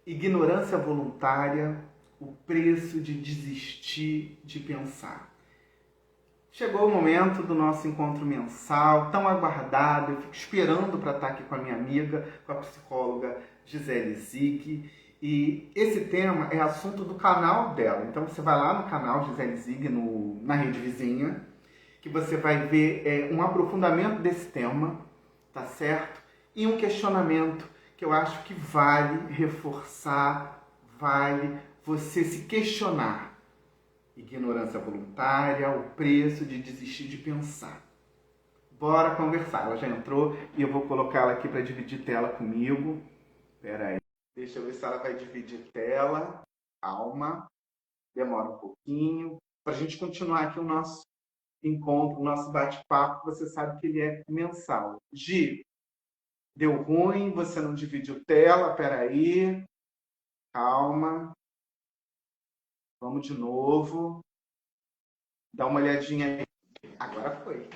Ignorância voluntária, o preço de desistir de pensar. Chegou o momento do nosso encontro mensal, tão aguardado. Eu fico esperando para estar aqui com a minha amiga, com a psicóloga Gisele Zig. E esse tema é assunto do canal dela. Então você vai lá no canal Gisele Zig, na Rede Vizinha, que você vai ver um aprofundamento desse tema, tá certo? E um questionamento que eu acho que vale reforçar, vale você se questionar. Ignorância voluntária, o preço de desistir de pensar. Bora conversar. Ela já entrou e eu vou colocar ela aqui para dividir tela comigo. Espera aí. Deixa eu ver se ela vai dividir tela. Calma. Demora um pouquinho. Para a gente continuar aqui o nosso encontro, o nosso bate-papo. Você sabe que ele é mensal. Gi, deu ruim, você não dividiu tela. Espera aí. Calma. Vamos de novo. Dá uma olhadinha aí. Agora foi.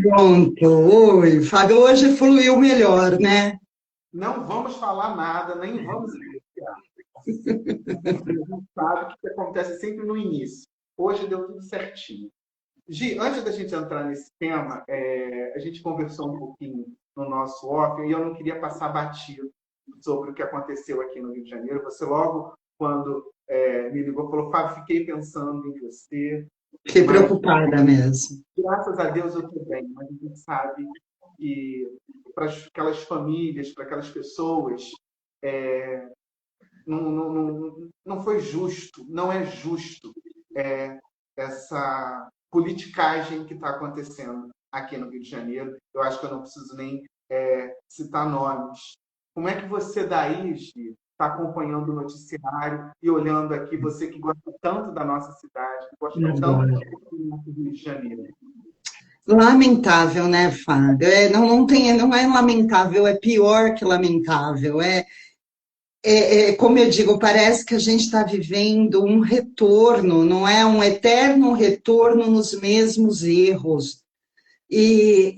Pronto, oi, Fábio, hoje fluiu melhor, né? Não vamos falar nada, nem vamos iniciar. A gente sabe o que acontece sempre no início. Hoje deu tudo certinho. Gi, antes da gente entrar nesse tema, a gente conversou um pouquinho no nosso off e eu não queria passar batido sobre o que aconteceu aqui no Rio de Janeiro. Você logo, quando me ligou, falou, Fábio, fiquei pensando em você, Fiquei mas preocupada mesmo. graças a Deus eu estou bem, mas a gente sabe que para aquelas famílias, para aquelas pessoas, não foi justo, não é justo essa politicagem que está acontecendo aqui no Rio de Janeiro. Eu acho que eu não preciso nem citar nomes. Como é que você daí, Gi, está acompanhando o noticiário e olhando aqui, você que gosta tanto da nossa cidade, que gosta tanto Agora. do nosso Rio de Janeiro? Lamentável, né, Fábio? Não é lamentável, é pior que lamentável. Como eu digo, parece que a gente está vivendo um retorno, não é um eterno retorno nos mesmos erros. E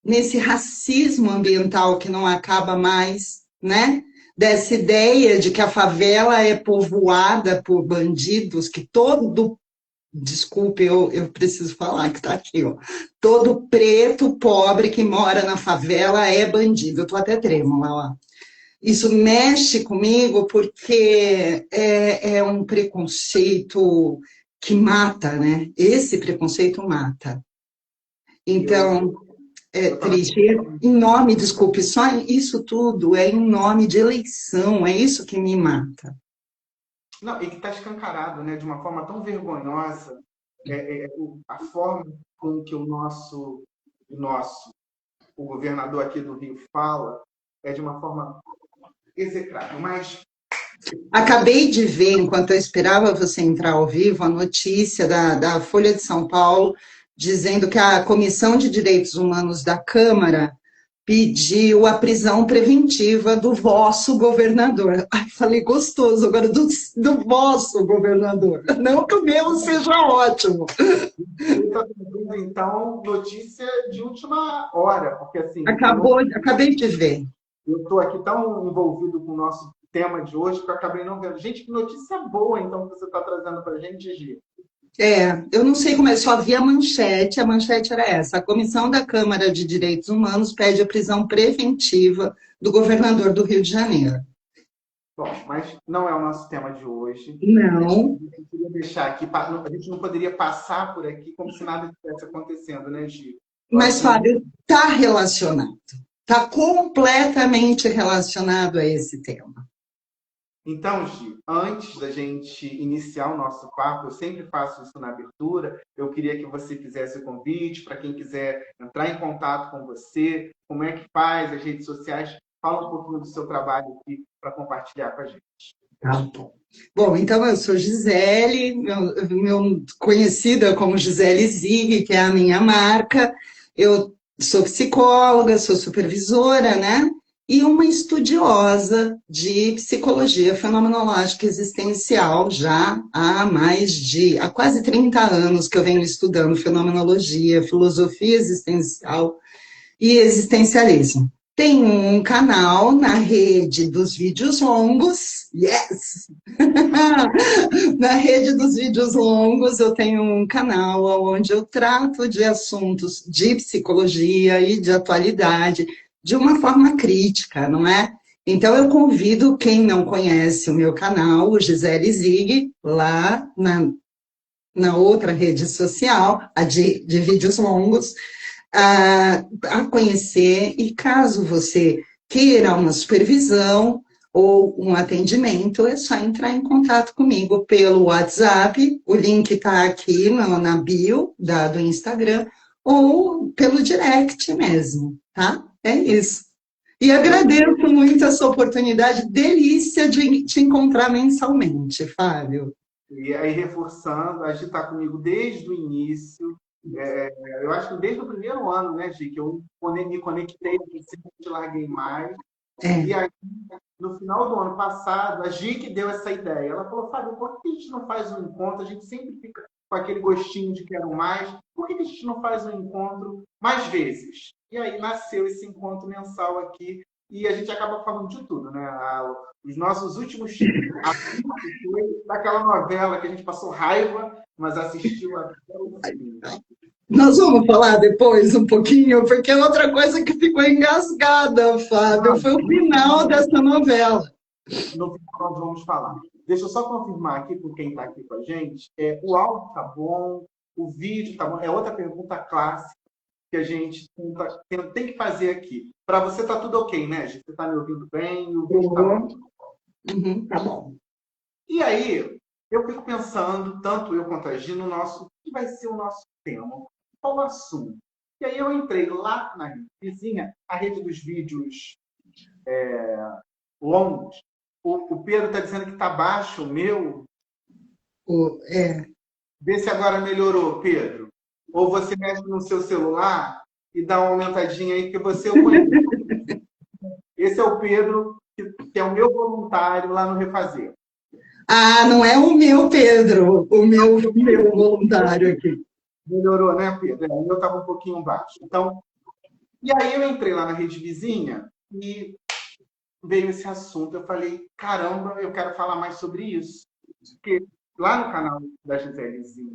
nesse racismo ambiental que não acaba mais, né? Dessa ideia de que a favela é povoada por bandidos, que desculpe, eu preciso falar que está aqui, ó. Todo preto pobre que mora na favela é bandido. Eu estou até trêmula, ó. Isso mexe comigo porque é um preconceito que mata, né? Esse preconceito mata. Eu Então, é estava triste. Em nome, desculpe, só isso tudo é em nome de eleição, é isso que me mata. Não, e que está escancarado, né, de uma forma tão vergonhosa, a forma com que o governador aqui do Rio fala é de uma forma execrável. Mas Acabei de ver, enquanto eu esperava você entrar ao vivo, a notícia da Folha de São Paulo dizendo que a Comissão de Direitos Humanos da Câmara pediu a prisão preventiva do vosso governador. Ai, falei gostoso agora, do vosso governador. Não que o meu seja ótimo. está trazendo, então, notícia de última hora, porque assim, Acabei de ver. eu estou aqui tão envolvido com o nosso tema de hoje que eu acabei não vendo. Gente, que notícia boa, então, que você está trazendo para a gente, Gi. Eu não sei como é, só vi a manchete era essa. A Comissão da Câmara de Direitos Humanos pede a prisão preventiva do governador do Rio de Janeiro. Bom, mas não é o nosso tema de hoje. Não, A gente queria deixar aqui, a gente não poderia passar por aqui como se nada estivesse acontecendo, né, Gi? Eu acho mas que não. Fábio, está relacionado. Está completamente relacionado a esse tema. Então, Gi, antes da gente iniciar o nosso papo, eu sempre faço isso na abertura, eu queria que você fizesse o convite para quem quiser entrar em contato com você, como é que faz as redes sociais, fala um pouquinho do seu trabalho aqui para compartilhar com a gente. Tá bom. Bom, então eu sou Gisele, conhecida como Gisele Zig, que é a minha marca. Eu sou psicóloga, sou supervisora, né? E uma estudiosa de psicologia fenomenológica existencial já há quase 30 anos que eu venho estudando fenomenologia, filosofia existencial e existencialismo. Tenho um canal na rede dos vídeos longos, yes! Na rede dos vídeos longos, eu tenho um canal onde eu trato de assuntos de psicologia e de atualidade de uma forma crítica, não é? Então, eu convido quem não conhece o meu canal, o Gisele Zig, lá na outra rede social, a de vídeos longos, a conhecer, e caso você queira uma supervisão ou um atendimento, é só entrar em contato comigo pelo WhatsApp, o link está aqui na bio do Instagram, ou pelo direct mesmo, tá? É isso. E agradeço muito essa oportunidade, delícia de te encontrar mensalmente, Fábio. E aí, reforçando, a Gi está comigo desde o início. Eu acho que desde o primeiro ano, né, Gi, que eu me conectei, sempre te larguei mais. É. E aí, no final do ano passado, a Gi que deu essa ideia. Ela falou, Fábio, por que a gente não faz um encontro? A gente sempre fica com aquele gostinho de quero mais. Por que a gente não faz um encontro mais vezes? E aí nasceu esse encontro mensal aqui. E a gente acaba falando de tudo, né? Os nossos últimos assuntos daquela novela que a gente passou raiva, mas assistiu até o fim. Nós vamos falar depois um pouquinho, porque outra coisa que ficou engasgada, Fábio, foi o final dessa novela. No final nós vamos falar. Deixa eu só confirmar aqui com quem está aqui com a gente. O áudio está bom, o vídeo está bom. É outra pergunta clássica que a gente tem que fazer aqui. Para você está tudo ok, né, gente? Você está me ouvindo bem? O vídeo está bom? Tá bom. E aí, eu fico pensando, tanto eu quanto a Gi, no nosso, o que vai ser o nosso tema? Qual o assunto? E aí eu entrei lá na vizinha, a rede dos vídeos longos. O Pedro está dizendo que está baixo o meu. Vê se agora melhorou, Pedro. Ou você mexe no seu celular e dá uma aumentadinha aí, que você eu conheço. Esse é o Pedro, que é o meu voluntário lá no Refazer. Ah, não é o meu Pedro, o meu voluntário aqui. Melhorou, né, Pedro? O meu estava um pouquinho baixo. Então, e aí eu entrei lá na rede vizinha e veio esse assunto. Eu falei, caramba, eu quero falar mais sobre isso. Porque lá no canal da Giselezinha,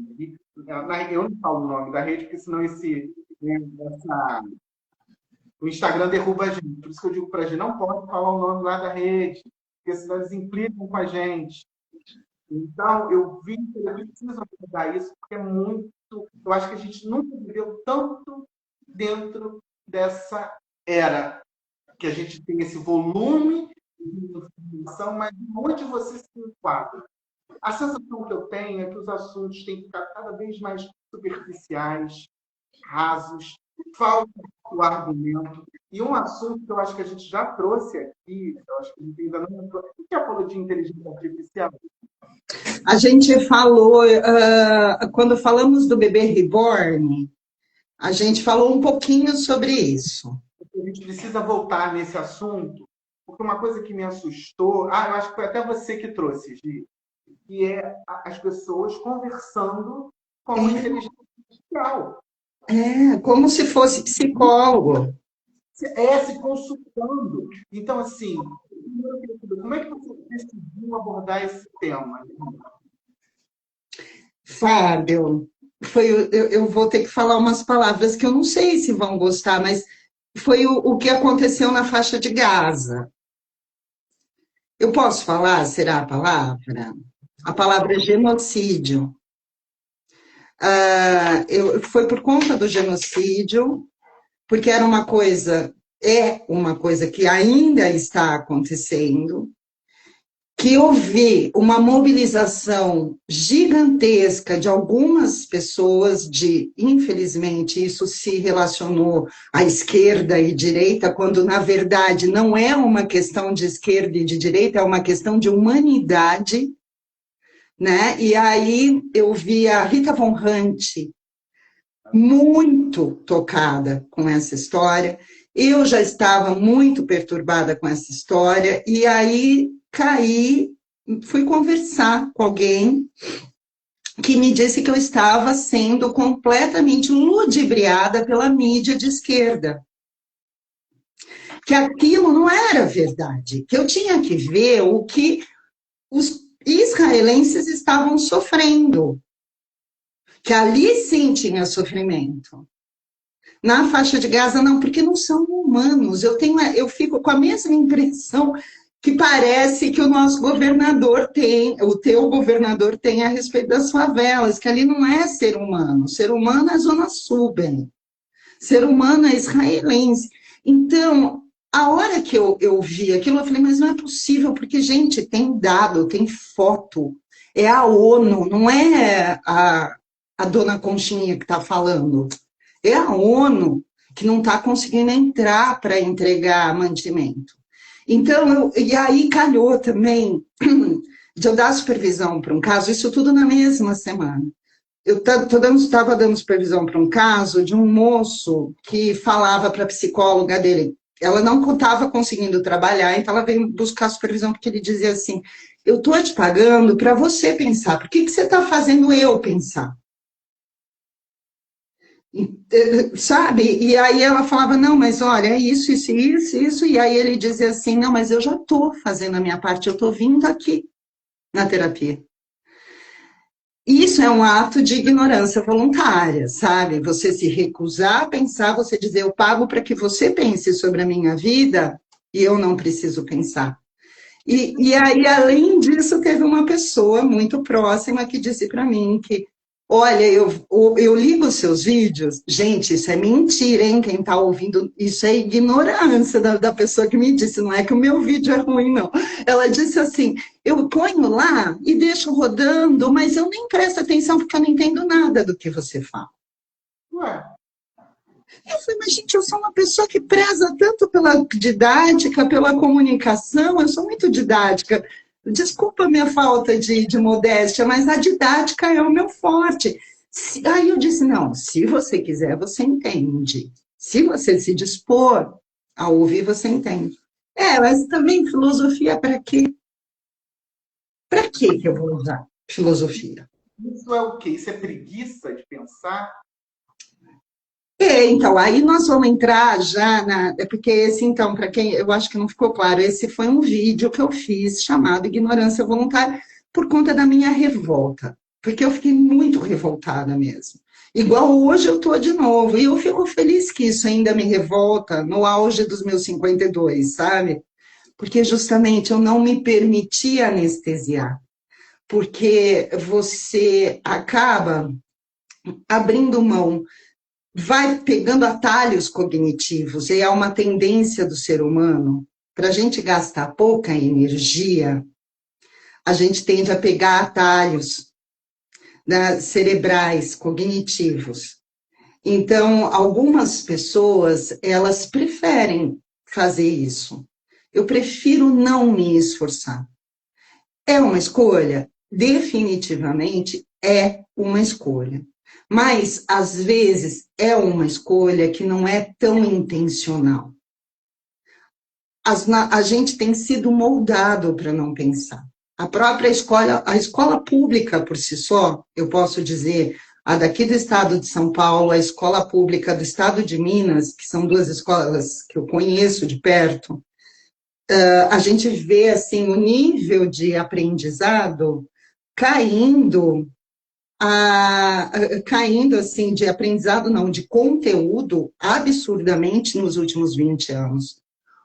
eu não falo o nome da rede, porque senão o Instagram derruba a gente. Por isso que eu digo para a gente, não pode falar o nome lá da rede, porque senão eles implicam com a gente. Então, eu vi que eu preciso abordar isso, porque é muito... Eu acho que a gente nunca viveu tanto dentro dessa era, que a gente tem esse volume de informação, mas onde você se enquadra? A sensação que eu tenho é que os assuntos têm que ficar cada vez mais superficiais, rasos, falta o argumento. E um assunto que eu acho que a gente já trouxe aqui, eu acho que a gente ainda não entrou, já falou de inteligência artificial. A gente falou, quando falamos do bebê reborn, a gente falou um pouquinho sobre isso. A gente precisa voltar nesse assunto, porque uma coisa que me assustou, eu acho que foi até você que trouxe, Gi, que é as pessoas conversando com a inteligência artificial. Como se fosse psicólogo. Se consultando. Então, assim, como é que você decidiu abordar esse tema? Fábio, eu vou ter que falar umas palavras que eu não sei se vão gostar, mas foi o que aconteceu na faixa de Gaza. Eu posso falar, será a palavra? A palavra é genocídio. Foi por conta do genocídio, porque é uma coisa que ainda está acontecendo, que houve uma mobilização gigantesca de algumas pessoas, infelizmente, isso se relacionou à esquerda e direita, quando, na verdade, não é uma questão de esquerda e de direita, é uma questão de humanidade, né? E aí eu vi a Rita Von Hunt muito tocada com essa história, eu já estava muito perturbada com essa história, e aí fui conversar com alguém que me disse que eu estava sendo completamente ludibriada pela mídia de esquerda. que aquilo não era verdade, que eu tinha que ver o que os israelenses estavam sofrendo, que ali sim tinha sofrimento. Na faixa de Gaza, não, porque não são humanos. Eu fico com a mesma impressão que parece que o nosso governador tem, o teu governador tem a respeito das favelas, que ali não é ser humano. Ser humano é a Zona Sul, bem. Ser humano é israelense. Então, a hora que eu vi aquilo, eu falei, mas não é possível, porque, gente, tem dado, tem foto. É a ONU, não é a dona Conchinha que está falando. É a ONU que não está conseguindo entrar para entregar mantimento. Então, e aí calhou também de eu dar supervisão para um caso, isso tudo na mesma semana. Eu estava dando supervisão para um caso de um moço que falava para a psicóloga dele, ela não estava conseguindo trabalhar, então ela veio buscar supervisão porque ele dizia assim, eu estou te pagando para você pensar, por que você está fazendo eu pensar? Sabe? E aí ela falava, não, mas olha, é isso, e aí ele dizia assim, não, mas eu já estou fazendo a minha parte, eu estou vindo aqui na terapia. Isso é um ato de ignorância voluntária, sabe? Você se recusar a pensar, você dizer, eu pago para que você pense sobre a minha vida e eu não preciso pensar. E aí, além disso, teve uma pessoa muito próxima que disse para mim que, olha, eu ligo os seus vídeos, gente, isso é mentira, hein? Quem está ouvindo, isso é ignorância da pessoa que me disse, não é que o meu vídeo é ruim, não. Ela disse assim, eu ponho lá e deixo rodando, mas eu nem presto atenção porque eu não entendo nada do que você fala. Ué, Eu falei, mas gente, eu sou uma pessoa que preza tanto pela didática, pela comunicação, eu sou muito didática. Desculpa a minha falta de modéstia, mas a didática é o meu forte. Aí eu disse, não, se você quiser, você entende. Se você se dispor a ouvir, você entende. Mas também filosofia para quê? Para que eu vou usar filosofia? isso é o quê? Isso é preguiça de pensar? Então, aí nós vamos entrar já na. Porque esse, então, para quem eu acho que não ficou claro, esse foi um vídeo que eu fiz chamado Ignorância Voluntária por conta da minha revolta. Porque eu fiquei muito revoltada mesmo. Igual hoje eu estou de novo. E eu fico feliz que isso ainda me revolta no auge dos meus 52, sabe? Porque justamente eu não me permiti anestesiar. Porque você acaba abrindo mão, vai pegando atalhos cognitivos, e é uma tendência do ser humano, para a gente gastar pouca energia, a gente tende a pegar atalhos, né, cerebrais, cognitivos. Então, algumas pessoas, elas preferem fazer isso. Eu prefiro não me esforçar. É uma escolha? Definitivamente é uma escolha. Mas, às vezes, é uma escolha que não é tão intencional. A gente tem sido moldado para não pensar. A própria escola, a escola pública por si só, eu posso dizer, a daqui do estado de São Paulo, a escola pública do estado de Minas, que são duas escolas que eu conheço de perto, a gente vê assim o nível de aprendizado caindo, caindo assim de aprendizado não, de conteúdo absurdamente nos últimos 20 anos.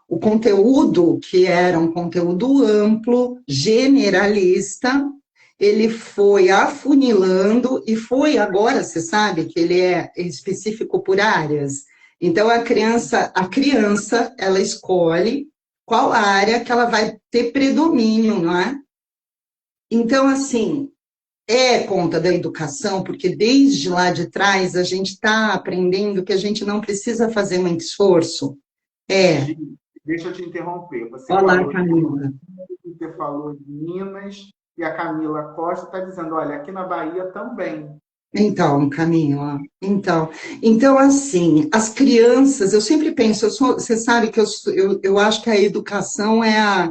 O conteúdo, que era um conteúdo amplo, generalista, ele foi afunilando e foi agora, você sabe que ele é específico por áreas. Então a criança, ela escolhe qual área que ela vai ter predomínio, não é? Então, assim, é conta da educação, porque desde lá de trás a gente está aprendendo que a gente não precisa fazer muito esforço. É. Deixa eu te interromper. Olá, Camila. Você falou de Minas e a Camila Costa está dizendo, olha, aqui na Bahia também. Então, Camila, então assim, as crianças, eu sempre penso, você sabe que eu acho que a educação é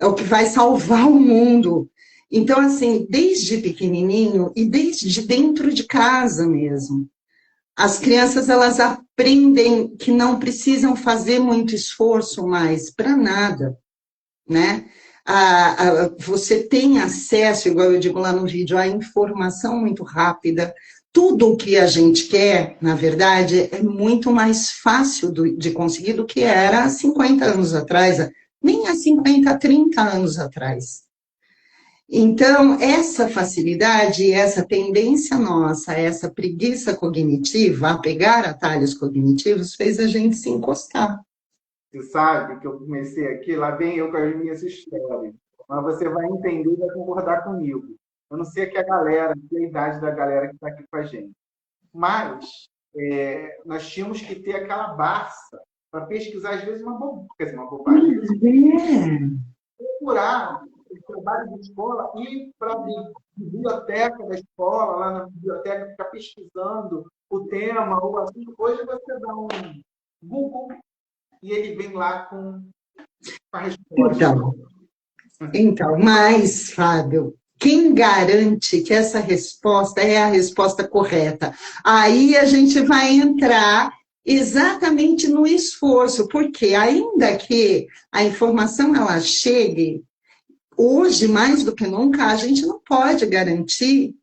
o que vai salvar o mundo. Então, assim, desde pequenininho e desde dentro de casa mesmo, As crianças, elas aprendem que não precisam fazer muito esforço mais para nada, né? Você tem acesso, igual eu digo lá no vídeo, à informação muito rápida. Tudo o que a gente quer, na verdade, é muito mais fácil de conseguir do que era há 50 anos atrás, nem há 50, 30 anos atrás. Então, essa facilidade, essa tendência nossa, essa preguiça cognitiva, a pegar atalhos cognitivos, fez a gente se encostar. Você sabe que eu comecei aqui, lá vem eu com as minhas histórias. Mas você vai entender e vai concordar comigo. Eu não sei aqui a galera, a idade da galera que está aqui com a gente. Mas nós tínhamos que ter aquela Barça para pesquisar, às vezes, uma bobagem. Procurar o trabalho de escola, ir para a biblioteca da escola, lá na biblioteca, ficar pesquisando o tema, ou assim. Hoje você dá um Google e ele vem lá com a resposta. Então, mas, Fábio, quem garante que essa resposta é a resposta correta? Aí a gente vai entrar exatamente no esforço, porque ainda que a informação ela chegue, hoje, mais do que nunca, a gente não pode garantir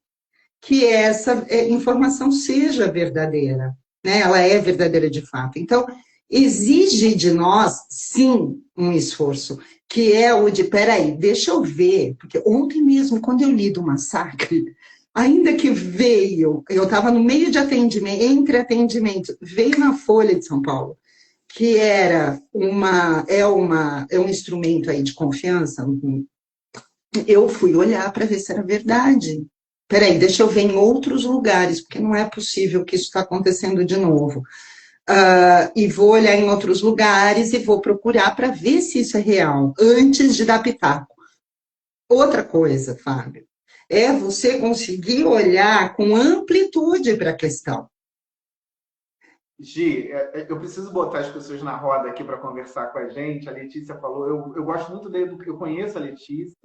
que essa informação seja verdadeira, né? Ela é verdadeira de fato. Então, exige de nós, sim, um esforço, que é o de, peraí, deixa eu ver, porque ontem mesmo, quando eu li do massacre, ainda que veio, eu estava no meio de atendimento, entre atendimentos, veio na Folha de São Paulo, que é um instrumento aí de confiança, eu fui olhar para ver se era verdade. Peraí, deixa eu ver em outros lugares, porque não é possível que isso está acontecendo de novo. E vou olhar em outros lugares e vou procurar para ver se isso é real, antes de dar pitaco. Outra coisa, Fábio, é você conseguir olhar com amplitude para a questão. Gi, eu preciso botar as pessoas na roda aqui para conversar com a gente. A Letícia falou, eu gosto muito dele, eu conheço a Letícia,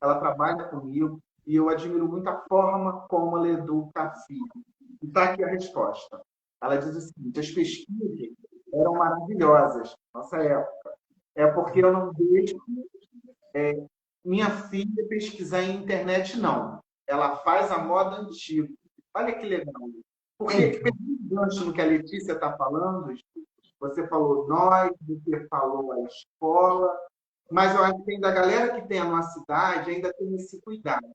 ela trabalha comigo, e eu admiro muito a forma como ela educa a filha. E está aqui a resposta. Ela diz o seguinte: as pesquisas eram maravilhosas na nossa época. É porque eu não deixo minha filha pesquisar em internet, não. Ela faz a moda antiga. Olha que legal. Porque, pegando o gancho no que a Letícia está falando, você falou nós, você falou a escola, mas eu acho que ainda a galera que tem a nossa cidade ainda tem esse cuidado.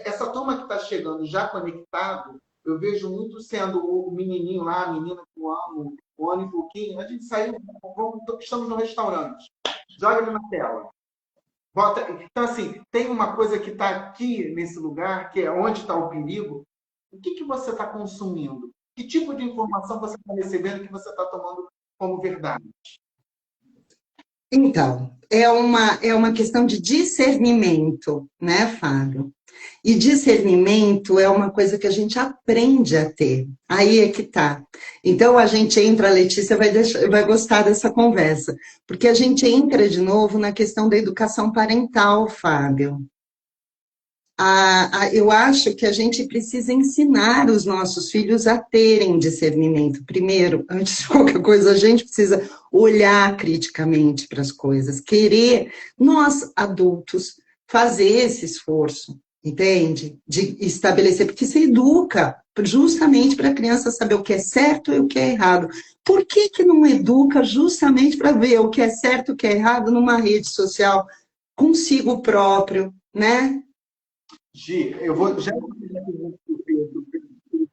Essa turma que está chegando já conectado, eu vejo muito sendo o menininho lá, a menina com um ano e pouquinho, a gente saiu, estamos no restaurante, joga ele na tela. Bota, então, assim, tem uma coisa que está aqui nesse lugar, que é onde está o perigo. O que você está consumindo? Que tipo de informação você está recebendo que você está tomando como verdade? Então, é uma questão de discernimento, né, Fábio? E discernimento é uma coisa que a gente aprende a ter. Aí é que tá. Então a gente entra, a Letícia vai gostar dessa conversa, porque a gente entra de novo na questão da educação parental, Fábio. Eu acho que a gente precisa ensinar os nossos filhos a terem discernimento. Primeiro, antes de qualquer coisa, a gente precisa olhar criticamente para as coisas, querer, nós adultos, fazer esse esforço, entende? De estabelecer, porque se educa justamente para a criança saber o que é certo e o que é errado. Por que não educa justamente para ver o que é certo e o que é errado numa rede social consigo próprio, né? Gi, eu vou já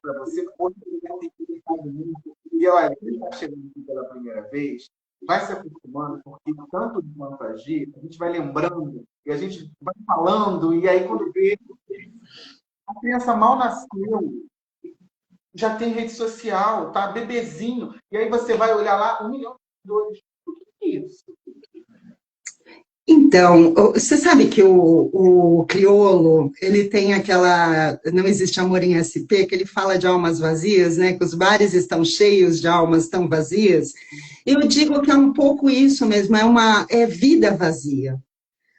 para você, porque ele tem explicado muito. E olha, quem está chegando aqui pela primeira vez, vai se acostumando, porque tanto quanto a Gi, a gente vai lembrando, e a gente vai falando, e aí quando vê, a criança mal nasceu, já tem rede social, tá bebezinho, e aí você vai olhar lá, 1 milhão de seguidores. O que é isso? Então, você sabe que o crioulo, ele tem aquela, não existe amor em SP, que ele fala de almas vazias, né? Que os bares estão cheios de almas tão vazias. Eu digo que é um pouco isso mesmo, é vida vazia.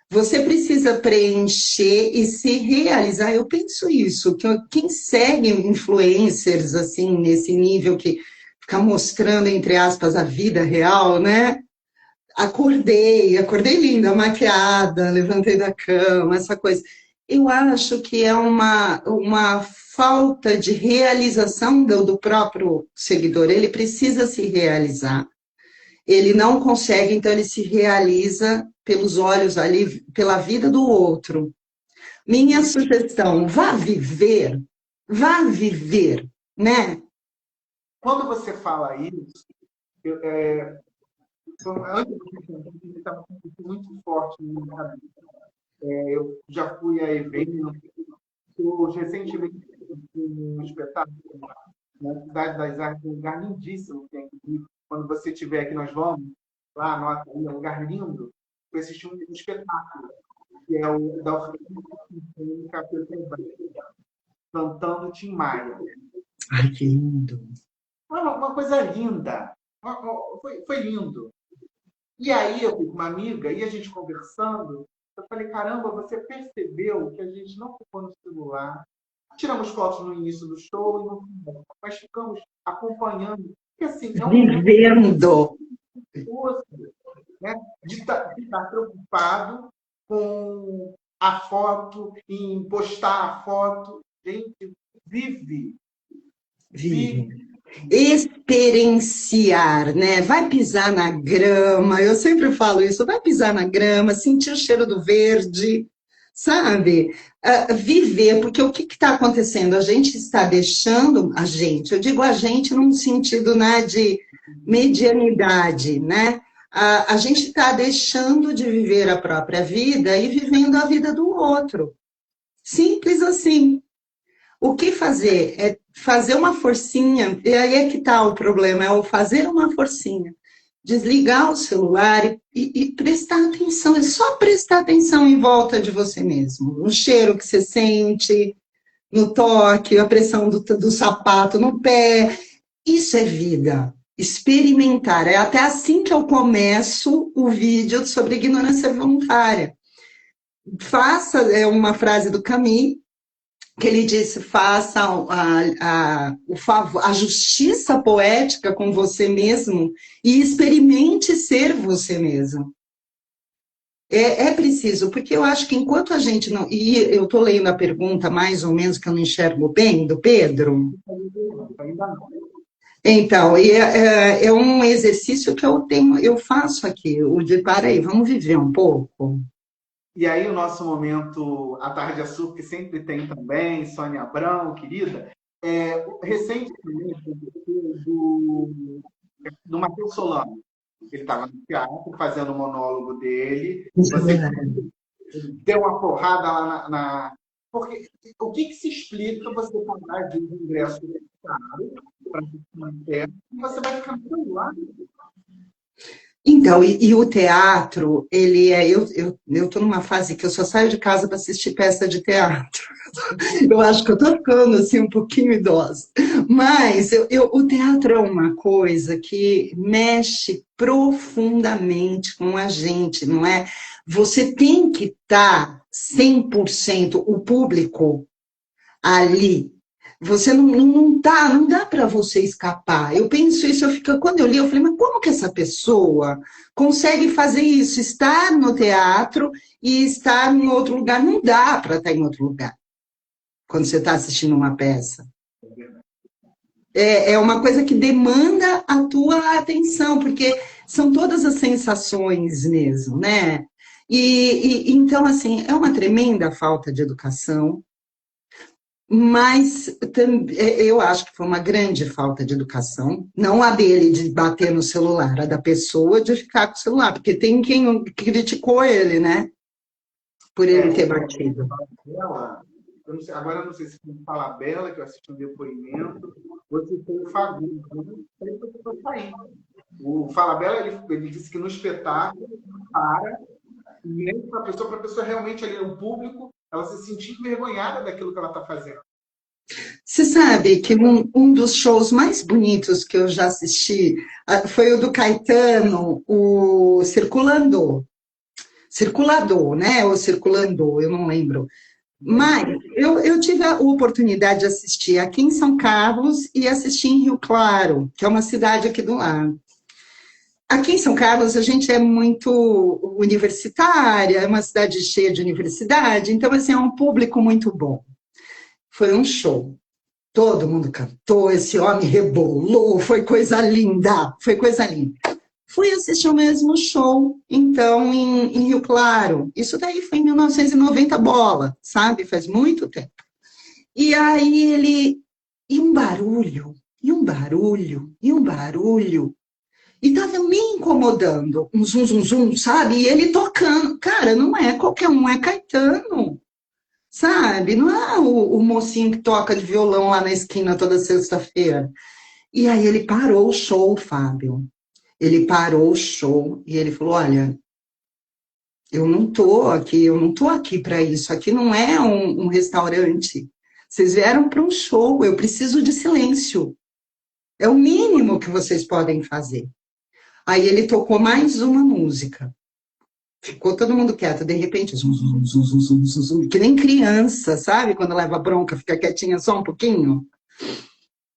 Você precisa preencher e se realizar. Eu penso isso, que quem segue influencers assim nesse nível que fica mostrando entre aspas a vida real, né? Acordei linda, maquiada, levantei da cama, essa coisa. Eu acho que é uma falta de realização do próprio seguidor. Ele precisa se realizar. Ele não consegue, então ele se realiza pelos olhos ali, pela vida do outro. Minha sugestão, vá viver, né? Quando você fala isso, eu, antes de você contar, estava muito forte na minha cabeça. Eu já fui a eventos, eu recentemente fui um espetáculo na Cidade das Artes, um lugar lindíssimo que é aqui. Quando você estiver aqui, nós vamos lá, anota aí, é um lugar lindo. Eu assisti um espetáculo, que é o da Orquestra Sinfônica Petrobras, cantando Tim Maia. Ai, que lindo. Uma coisa linda. Foi lindo. E aí eu fui com uma amiga e a gente conversando, eu falei, caramba, você percebeu que a gente não ficou no celular? Tiramos fotos no início do show e no final, mas ficamos acompanhando. Porque assim, é um momento Vivendo. gostoso, né? De estar preocupado com a foto, em postar a foto. Gente, vive, Vive. vive. Experienciar, né? Vai pisar na grama, eu sempre falo isso, vai pisar na grama, sentir o cheiro do verde, sabe? Viver, porque o que está acontecendo? A gente está deixando, a gente, eu digo a gente num sentido, né, de medianidade, né? A gente está deixando de viver a própria vida e vivendo a vida do outro. Simples assim. O que fazer? É fazer uma forcinha, e aí é que está o problema, é o fazer uma forcinha. Desligar o celular e prestar atenção, é só prestar atenção em volta de você mesmo. No cheiro que você sente, no toque, a pressão do sapato no pé. Isso é vida. Experimentar. É até assim que eu começo o vídeo sobre ignorância voluntária. Faça, é uma frase do Camus, que ele disse, faça o favor, a justiça poética com você mesmo e experimente ser você mesmo. É preciso, porque eu acho que enquanto a gente não... E eu estou lendo a pergunta, mais ou menos, que eu não enxergo bem, do Pedro. Então, é um exercício que eu faço aqui, o de, para aí, vamos viver um pouco. E aí o nosso momento A Tarde Açúcar, que sempre tem também, Sônia Abrão, querida, recentemente, do Matheus Solano. Ele estava no teatro fazendo o monólogo dele, você deu uma porrada lá Porque o que se explica você pagar de ingresso caro para uma peça e você vai ficar no celular? Então, e o teatro, ele é. Eu estou numa fase que eu só saio de casa para assistir peça de teatro. Eu acho que eu estou ficando assim, um pouquinho idosa. Mas o teatro é uma coisa que mexe profundamente com a gente, não é? Você tem que estar 100% o público ali. Você não tá, não dá para você escapar. Eu penso isso, quando eu li, eu falei, mas como que essa pessoa consegue fazer isso? Estar no teatro e estar em outro lugar? Não dá para estar em outro lugar quando você está assistindo uma peça. É uma coisa que demanda a tua atenção, porque são todas as sensações mesmo, né? Então, assim, é uma tremenda falta de educação. Mas eu acho que foi uma grande falta de educação, não a dele de bater no celular, a da pessoa de ficar com o celular, porque tem quem criticou ele, né? Por ele ter batido. Agora eu não sei se foi o Falabella, que eu assisti um depoimento, ou se foi o Fagundes. Eu não sei porque eu saí. O Falabella, ele disse que no espetáculo, para a pessoa realmente ali no público, ela se sentir envergonhada daquilo que ela está fazendo. Você sabe que um dos shows mais bonitos que eu já assisti foi o do Caetano, o Circulando. circulador, né? Ou circulandor, eu não lembro. Mas eu tive a oportunidade de assistir aqui em São Carlos e assistir em Rio Claro, que é uma cidade aqui do lado. Aqui em São Carlos, a gente é muito universitária, é uma cidade cheia de universidade, então, assim, é um público muito bom. Foi um show. Todo mundo cantou, esse homem rebolou, foi coisa linda, foi coisa linda. Fui assistir o mesmo show, então, em Rio Claro. Isso daí foi em 1990 bola, sabe? Faz muito tempo. E aí ele... E um barulho, e um barulho, e um barulho. E tava me incomodando, um zum, zum, zum, sabe? E ele tocando. Cara, não é qualquer um, é Caetano, sabe? Não é o mocinho que toca de violão lá na esquina toda sexta-feira. E aí ele parou o show, Fábio. Ele parou o show e ele falou, olha, eu não tô aqui para isso. Aqui não é um restaurante. Vocês vieram para um show, eu preciso de silêncio. É o mínimo que vocês podem fazer. Aí ele tocou mais uma música. Ficou todo mundo quieto. De repente, zum, zum, zum, zum, zum, zum, zum, que nem criança, sabe? Quando leva bronca, fica quietinha só um pouquinho.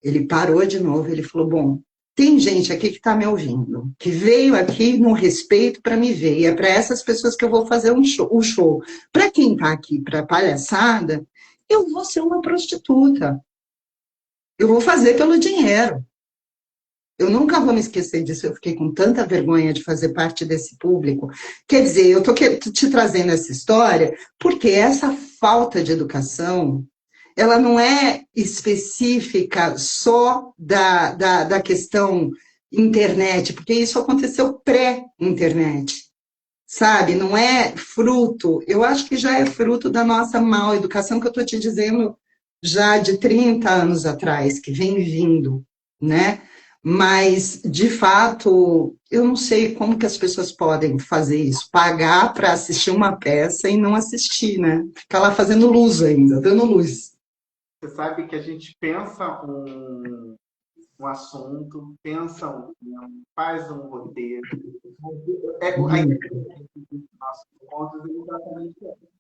Ele parou de novo, ele falou, bom, tem gente aqui que está me ouvindo, que veio aqui no respeito para me ver, e é para essas pessoas que eu vou fazer um show. Para quem está aqui para palhaçada, eu vou ser uma prostituta. Eu vou fazer pelo dinheiro. Eu nunca vou me esquecer disso, eu fiquei com tanta vergonha de fazer parte desse público. Quer dizer, eu estou te trazendo essa história porque essa falta de educação, ela não é específica só da questão internet, porque isso aconteceu pré-internet, sabe? Não é fruto, eu acho que já é fruto da nossa mal educação, que eu estou te dizendo já de 30 anos atrás, que vem vindo, né? Mas, de fato, eu não sei como que as pessoas podem fazer isso, pagar para assistir uma peça e não assistir, né? Ficar lá fazendo luz ainda, dando luz. Você sabe que a gente pensa um assunto, pensa um filme, faz um roteiro. A ideia dos nossos encontros é exatamente essa.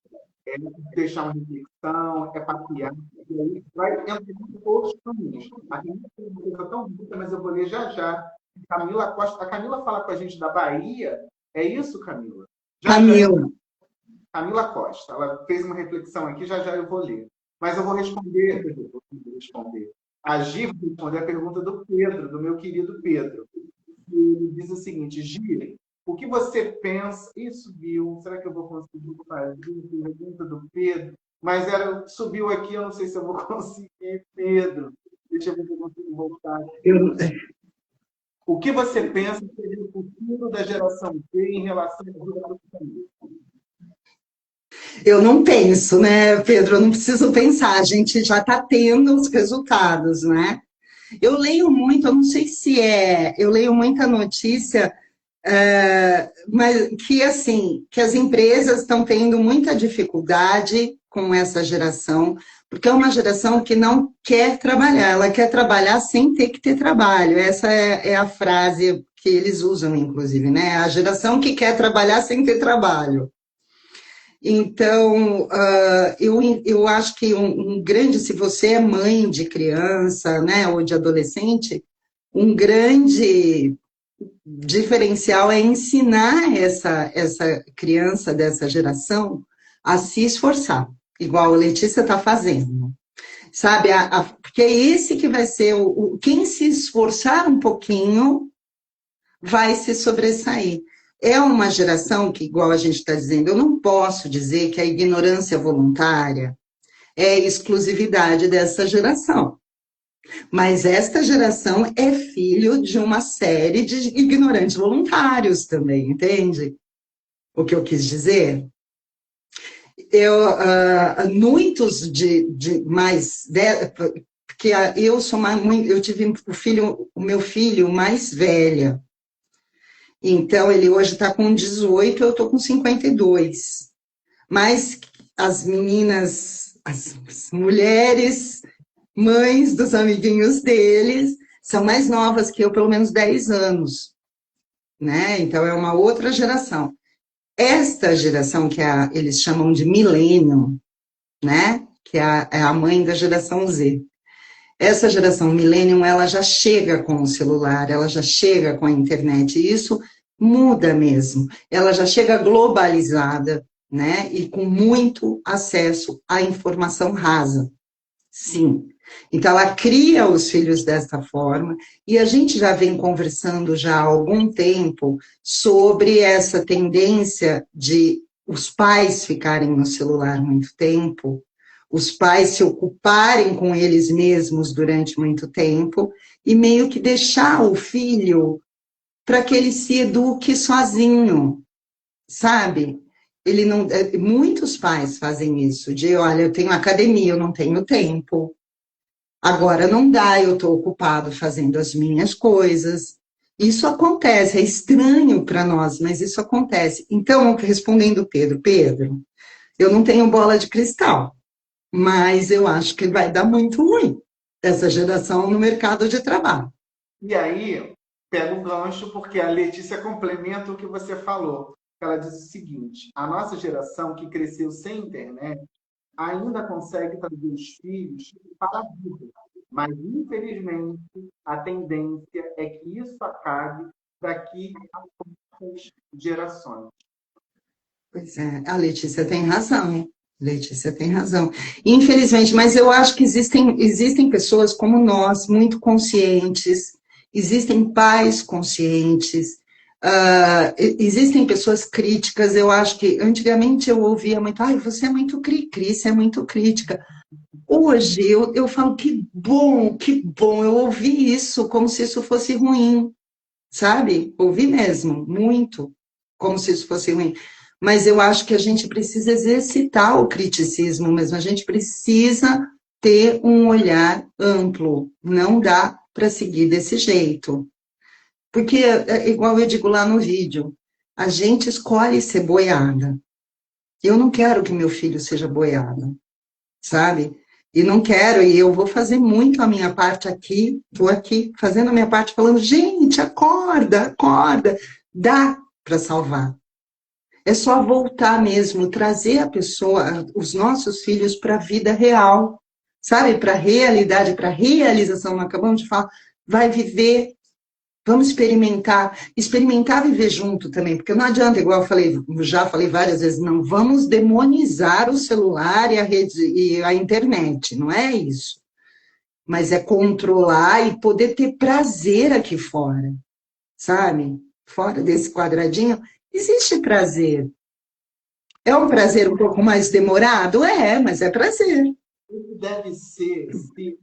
É deixar uma reflexão, é passear, e aí vai entrando em outros caminhos. A Camila tem uma coisa tão bonita, mas eu vou ler já já. Camila Costa, a Camila fala com a gente da Bahia, é isso, Camila? Camila. Camila Costa, ela fez uma reflexão aqui, já já eu vou ler. Mas eu vou responder. A Gi vai responder a pergunta do Pedro, do meu querido Pedro. Ele diz o seguinte, Gi, o que você pensa... Ih, subiu. Será que eu vou conseguir fazer a pergunta do Pedro? Mas subiu aqui, eu não sei se eu vou conseguir, Pedro. Deixa eu ver se eu consigo voltar. O que você pensa sobre o futuro da geração Z em relação à vida profissional? Eu não penso, né, Pedro? Eu não preciso pensar. A gente já está tendo os resultados, né? Eu leio muito, eu não sei se eu leio muita notícia, mas que assim, que as empresas estão tendo muita dificuldade com essa geração, porque é uma geração que não quer trabalhar, ela quer trabalhar sem ter que ter trabalho. Essa é a frase que eles usam, inclusive, né? A geração que quer trabalhar sem ter trabalho. Então, eu acho que um grande, se você é mãe de criança, né, ou de adolescente, um grande diferencial é ensinar essa criança dessa geração a se esforçar, igual a Letícia está fazendo, sabe? Porque é esse que vai ser, quem se esforçar um pouquinho vai se sobressair. É uma geração que, igual a gente está dizendo, eu não posso dizer que a ignorância voluntária é exclusividade dessa geração. Mas esta geração é filho de uma série de ignorantes voluntários também, entende? O que eu quis dizer? Muitos de mais... Porque eu sou eu tive o meu filho mais velha. Então, ele hoje está com 18, eu estou com 52. Mas as meninas, as mulheres, mães dos amiguinhos deles, são mais novas que eu, pelo menos 10 anos. Né? Então, é uma outra geração. Esta geração, eles chamam de milênio, né? Que é a mãe da geração Z. Essa geração millennium, ela já chega com o celular, ela já chega com a internet, e isso muda mesmo. Ela já chega globalizada, né? E com muito acesso à informação rasa. Sim. Então, ela cria os filhos desta forma, e a gente já vem conversando já há algum tempo sobre essa tendência de os pais ficarem no celular muito tempo, os pais se ocuparem com eles mesmos durante muito tempo, e meio que deixar o filho para que ele se eduque sozinho, sabe? Ele não, muitos pais fazem isso, de olha, eu tenho academia, eu não tenho tempo. Agora não dá, eu estou ocupado fazendo as minhas coisas. Isso acontece, é estranho para nós, mas isso acontece. Então, respondendo Pedro, eu não tenho bola de cristal, mas eu acho que vai dar muito ruim essa geração no mercado de trabalho. E aí, pega o gancho, porque a Letícia complementa o que você falou. Ela diz o seguinte: a nossa geração que cresceu sem internet ainda consegue trazer os filhos para a vida. Mas, infelizmente, a tendência é que isso acabe daqui a poucas gerações. Pois é, a Letícia tem razão. Letícia tem razão. Infelizmente, mas eu acho que existem pessoas como nós, muito conscientes, existem pais conscientes, existem pessoas críticas. Eu acho que antigamente eu ouvia muito, ai, você é muito cri-cri, você é muito crítica. Hoje eu falo, que bom, eu ouvi isso como se isso fosse ruim, sabe? Ouvi mesmo, muito, como se isso fosse ruim. Mas eu acho que a gente precisa exercitar o criticismo mesmo, a gente precisa ter um olhar amplo, não dá para seguir desse jeito. Porque, igual eu digo lá no vídeo, a gente escolhe ser boiada. Eu não quero que meu filho seja boiado, sabe? E não quero, e eu vou fazer muito a minha parte aqui, estou aqui fazendo a minha parte, falando, gente, acorda, dá para salvar. É só voltar mesmo, trazer a pessoa, os nossos filhos para a vida real, sabe? Para a realidade, para a realização. Nós acabamos de falar, vai viver, vamos experimentar viver junto também, porque não adianta, igual já falei várias vezes, não vamos demonizar o celular e a rede e a internet, não é isso. Mas é controlar e poder ter prazer aqui fora, sabe? Fora desse quadradinho, existe prazer. É um prazer um pouco mais demorado? É, mas é prazer. Isso deve ser, se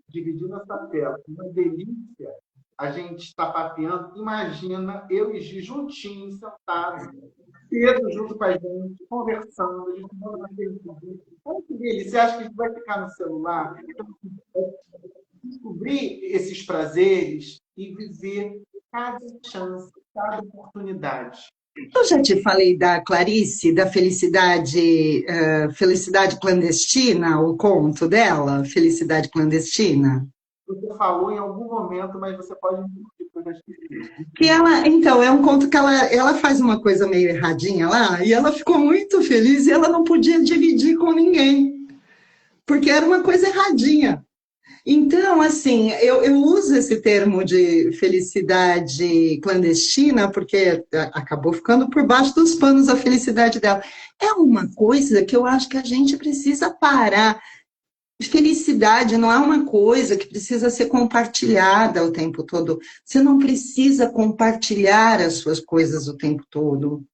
dividir essa tela, uma delícia. A gente está papeando, imagina eu e Gi juntinhos, sentados, Pedro junto com a gente, conversando, a gente manda uma pergunta. Olha que delícia, você acha que a gente vai ficar no celular? Descobrir esses prazeres e viver cada chance, cada oportunidade. Eu já te falei da Clarice, da Felicidade Clandestina, o conto dela, Felicidade Clandestina? Você falou em algum momento, mas você pode depois. Que ela, então, é um conto que ela faz uma coisa meio erradinha lá, e ela ficou muito feliz e ela não podia dividir com ninguém, porque era uma coisa erradinha. Então, assim, eu uso esse termo de felicidade clandestina, porque acabou ficando por baixo dos panos a felicidade dela. É uma coisa que eu acho que a gente precisa parar. Felicidade não é uma coisa que precisa ser compartilhada o tempo todo. Você não precisa compartilhar as suas coisas o tempo todo.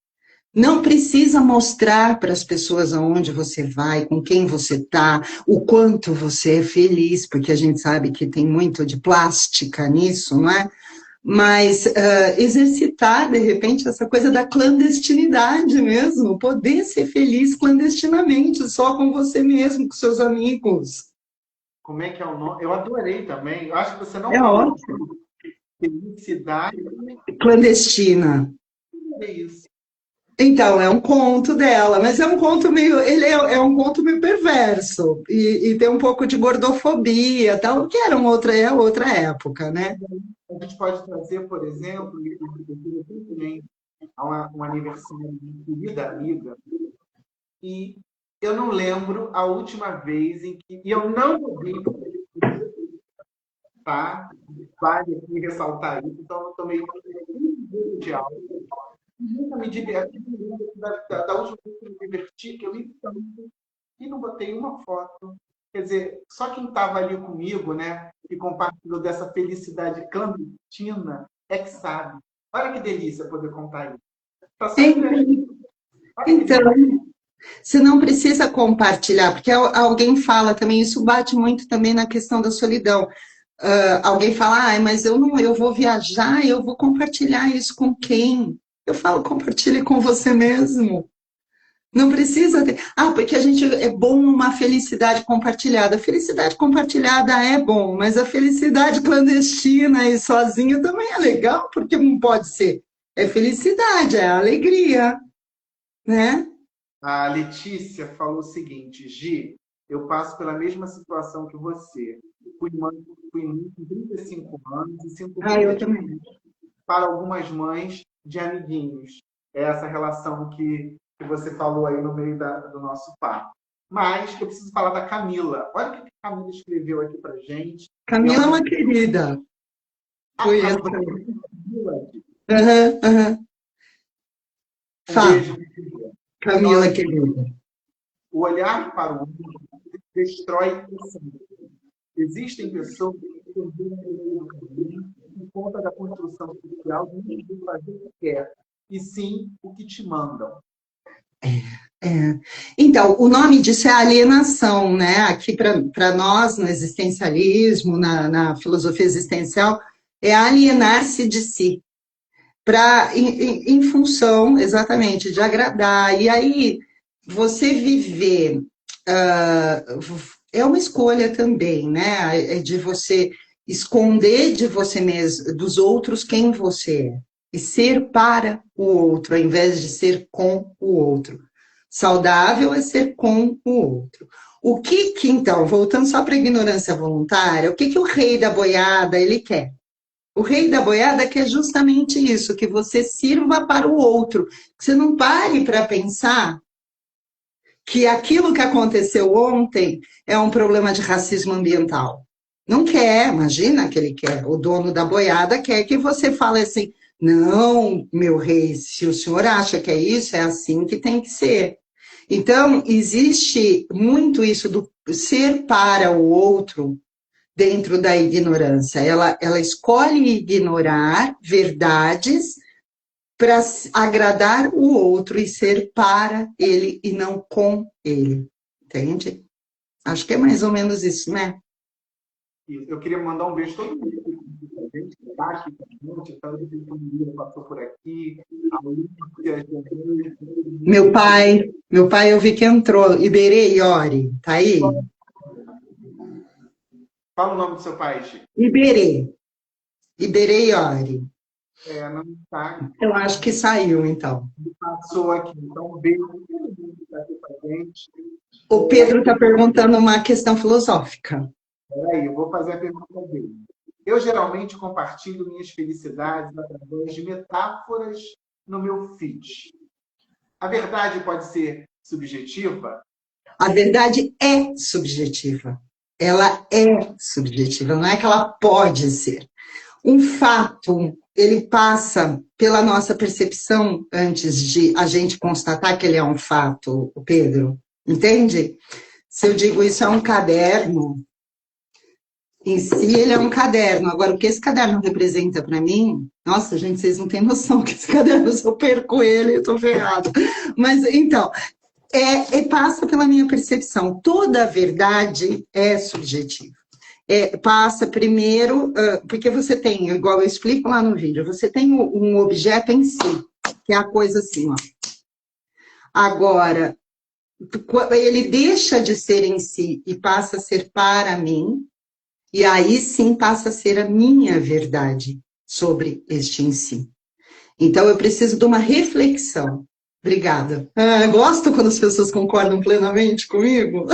Não precisa mostrar para as pessoas aonde você vai, com quem você está, o quanto você é feliz, porque a gente sabe que tem muito de plástica nisso, não é? Mas exercitar, de repente, essa coisa da clandestinidade mesmo, poder ser feliz clandestinamente, só com você mesmo, com seus amigos. Como é que é o nome? Eu adorei também. Eu acho que você não É falou ótimo. felicidade. Clandestina. É isso. Então, é um conto dela, mas é um conto meio, é um conto meio perverso, e tem um pouco de gordofobia, tal, que era outra época, né? A gente pode trazer, por exemplo, recentemente, a um aniversário de uma querida amiga, e eu não lembro a última vez em que... E eu não ouvi, tá? Vale aqui ressaltar isso, então eu tomei de aula. Nunca me diverti, da última vez que eu me diverti, que eu li tanto, e não botei uma foto. Quer dizer, só quem estava ali comigo, né, que compartilhou dessa felicidade clandestina, é que sabe. Olha que delícia poder contar isso. Tá só divertido. Então, você não precisa compartilhar, porque alguém fala também, isso bate muito também na questão da solidão. Alguém fala, mas eu vou viajar, eu vou compartilhar isso com quem? Eu falo, compartilhe com você mesmo. Não precisa ter. Porque a gente é bom numa felicidade compartilhada. A felicidade compartilhada é bom, mas a felicidade clandestina e sozinho também é legal, porque não pode ser. É felicidade, é alegria, né? A Letícia falou o seguinte: Gi, eu passo pela mesma situação que você. Fui mãe com 35 anos e sinto Eu muita também. diferença para algumas mães de amiguinhos. É essa relação que você falou aí no meio do nosso papo. Mas eu preciso falar da Camila. Olha o que a Camila escreveu aqui para gente. Camila é uma querida. Conheço. Fala, Beijo. Camila, querida. O olhar para o outro destrói o sangue. Existem pessoas que perderam o caminho por conta da construção social de não fazer o que quer, e sim o que te mandam. Então, o nome disso é alienação, né? Aqui para nós, no existencialismo, na filosofia existencial, é alienar-se de si, em função, exatamente, de agradar. E aí, você viver é uma escolha também, né? É de você esconder de você mesmo, dos outros, quem você é. E ser para o outro, ao invés de ser com o outro. Saudável é ser com o outro. O que então, voltando só para a ignorância voluntária, o que o rei da boiada, ele quer? O rei da boiada quer justamente isso, que você sirva para o outro. Que você não pare para pensar que aquilo que aconteceu ontem é um problema de racismo ambiental. Não quer, imagina que ele quer. O dono da boiada quer que você fale assim, não, meu rei, se o senhor acha que é isso, é assim que tem que ser. Então, existe muito isso do ser para o outro dentro da ignorância. Ela escolhe ignorar verdades para agradar o outro e ser para ele e não com ele. Entende? Acho que é mais ou menos isso, né? Eu queria mandar um beijo a todo mundo que está aqui com a gente. Então, a família passou por aqui. A Lúcia, meu pai eu vi que entrou. Iberê Iori, tá aí? Fala o nome do seu pai, Chico. Iberê Iori. Não está. Eu acho que saiu, então. Passou aqui. Então, um beijo para todo mundo que está aqui com a gente. O Pedro está perguntando uma questão filosófica. Peraí, eu vou fazer a pergunta dele. Eu geralmente compartilho minhas felicidades através de metáforas no meu feed. A verdade pode ser subjetiva? A verdade é subjetiva. Ela é subjetiva, não é que ela pode ser. Um fato, ele passa pela nossa percepção antes de a gente constatar que ele é um fato, Pedro. Entende? Se eu digo isso é um caderno, em si ele é um caderno. Agora, o que esse caderno representa para mim, nossa, gente, vocês não têm noção que esse caderno, se eu perco ele, eu estou ferrada. Mas, então, passa pela minha percepção. Toda a verdade é subjetiva. Passa primeiro, porque você tem, igual eu explico lá no vídeo, você tem um objeto em si, que é a coisa assim, ó. Agora, ele deixa de ser em si e passa a ser para mim, e aí sim passa a ser a minha verdade sobre este em si. Então, eu preciso de uma reflexão. Obrigada. Gosto quando as pessoas concordam plenamente comigo.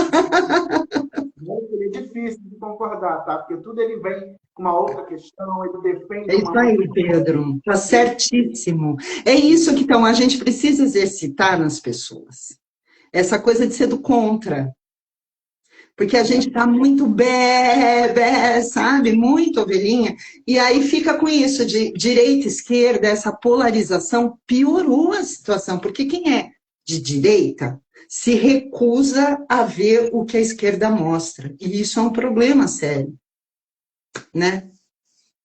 é difícil de concordar, tá? Porque tudo ele vem com uma outra questão, ele defende É isso uma aí, outra Pedro. Tá certíssimo. É isso que então a gente precisa exercitar nas pessoas. Essa coisa de ser do contra. Porque a gente tá muito bé, sabe? Muito ovelhinha. E aí fica com isso de direita, esquerda, essa polarização piorou a situação. Porque quem é de direita se recusa a ver o que a esquerda mostra. E isso é um problema sério, né?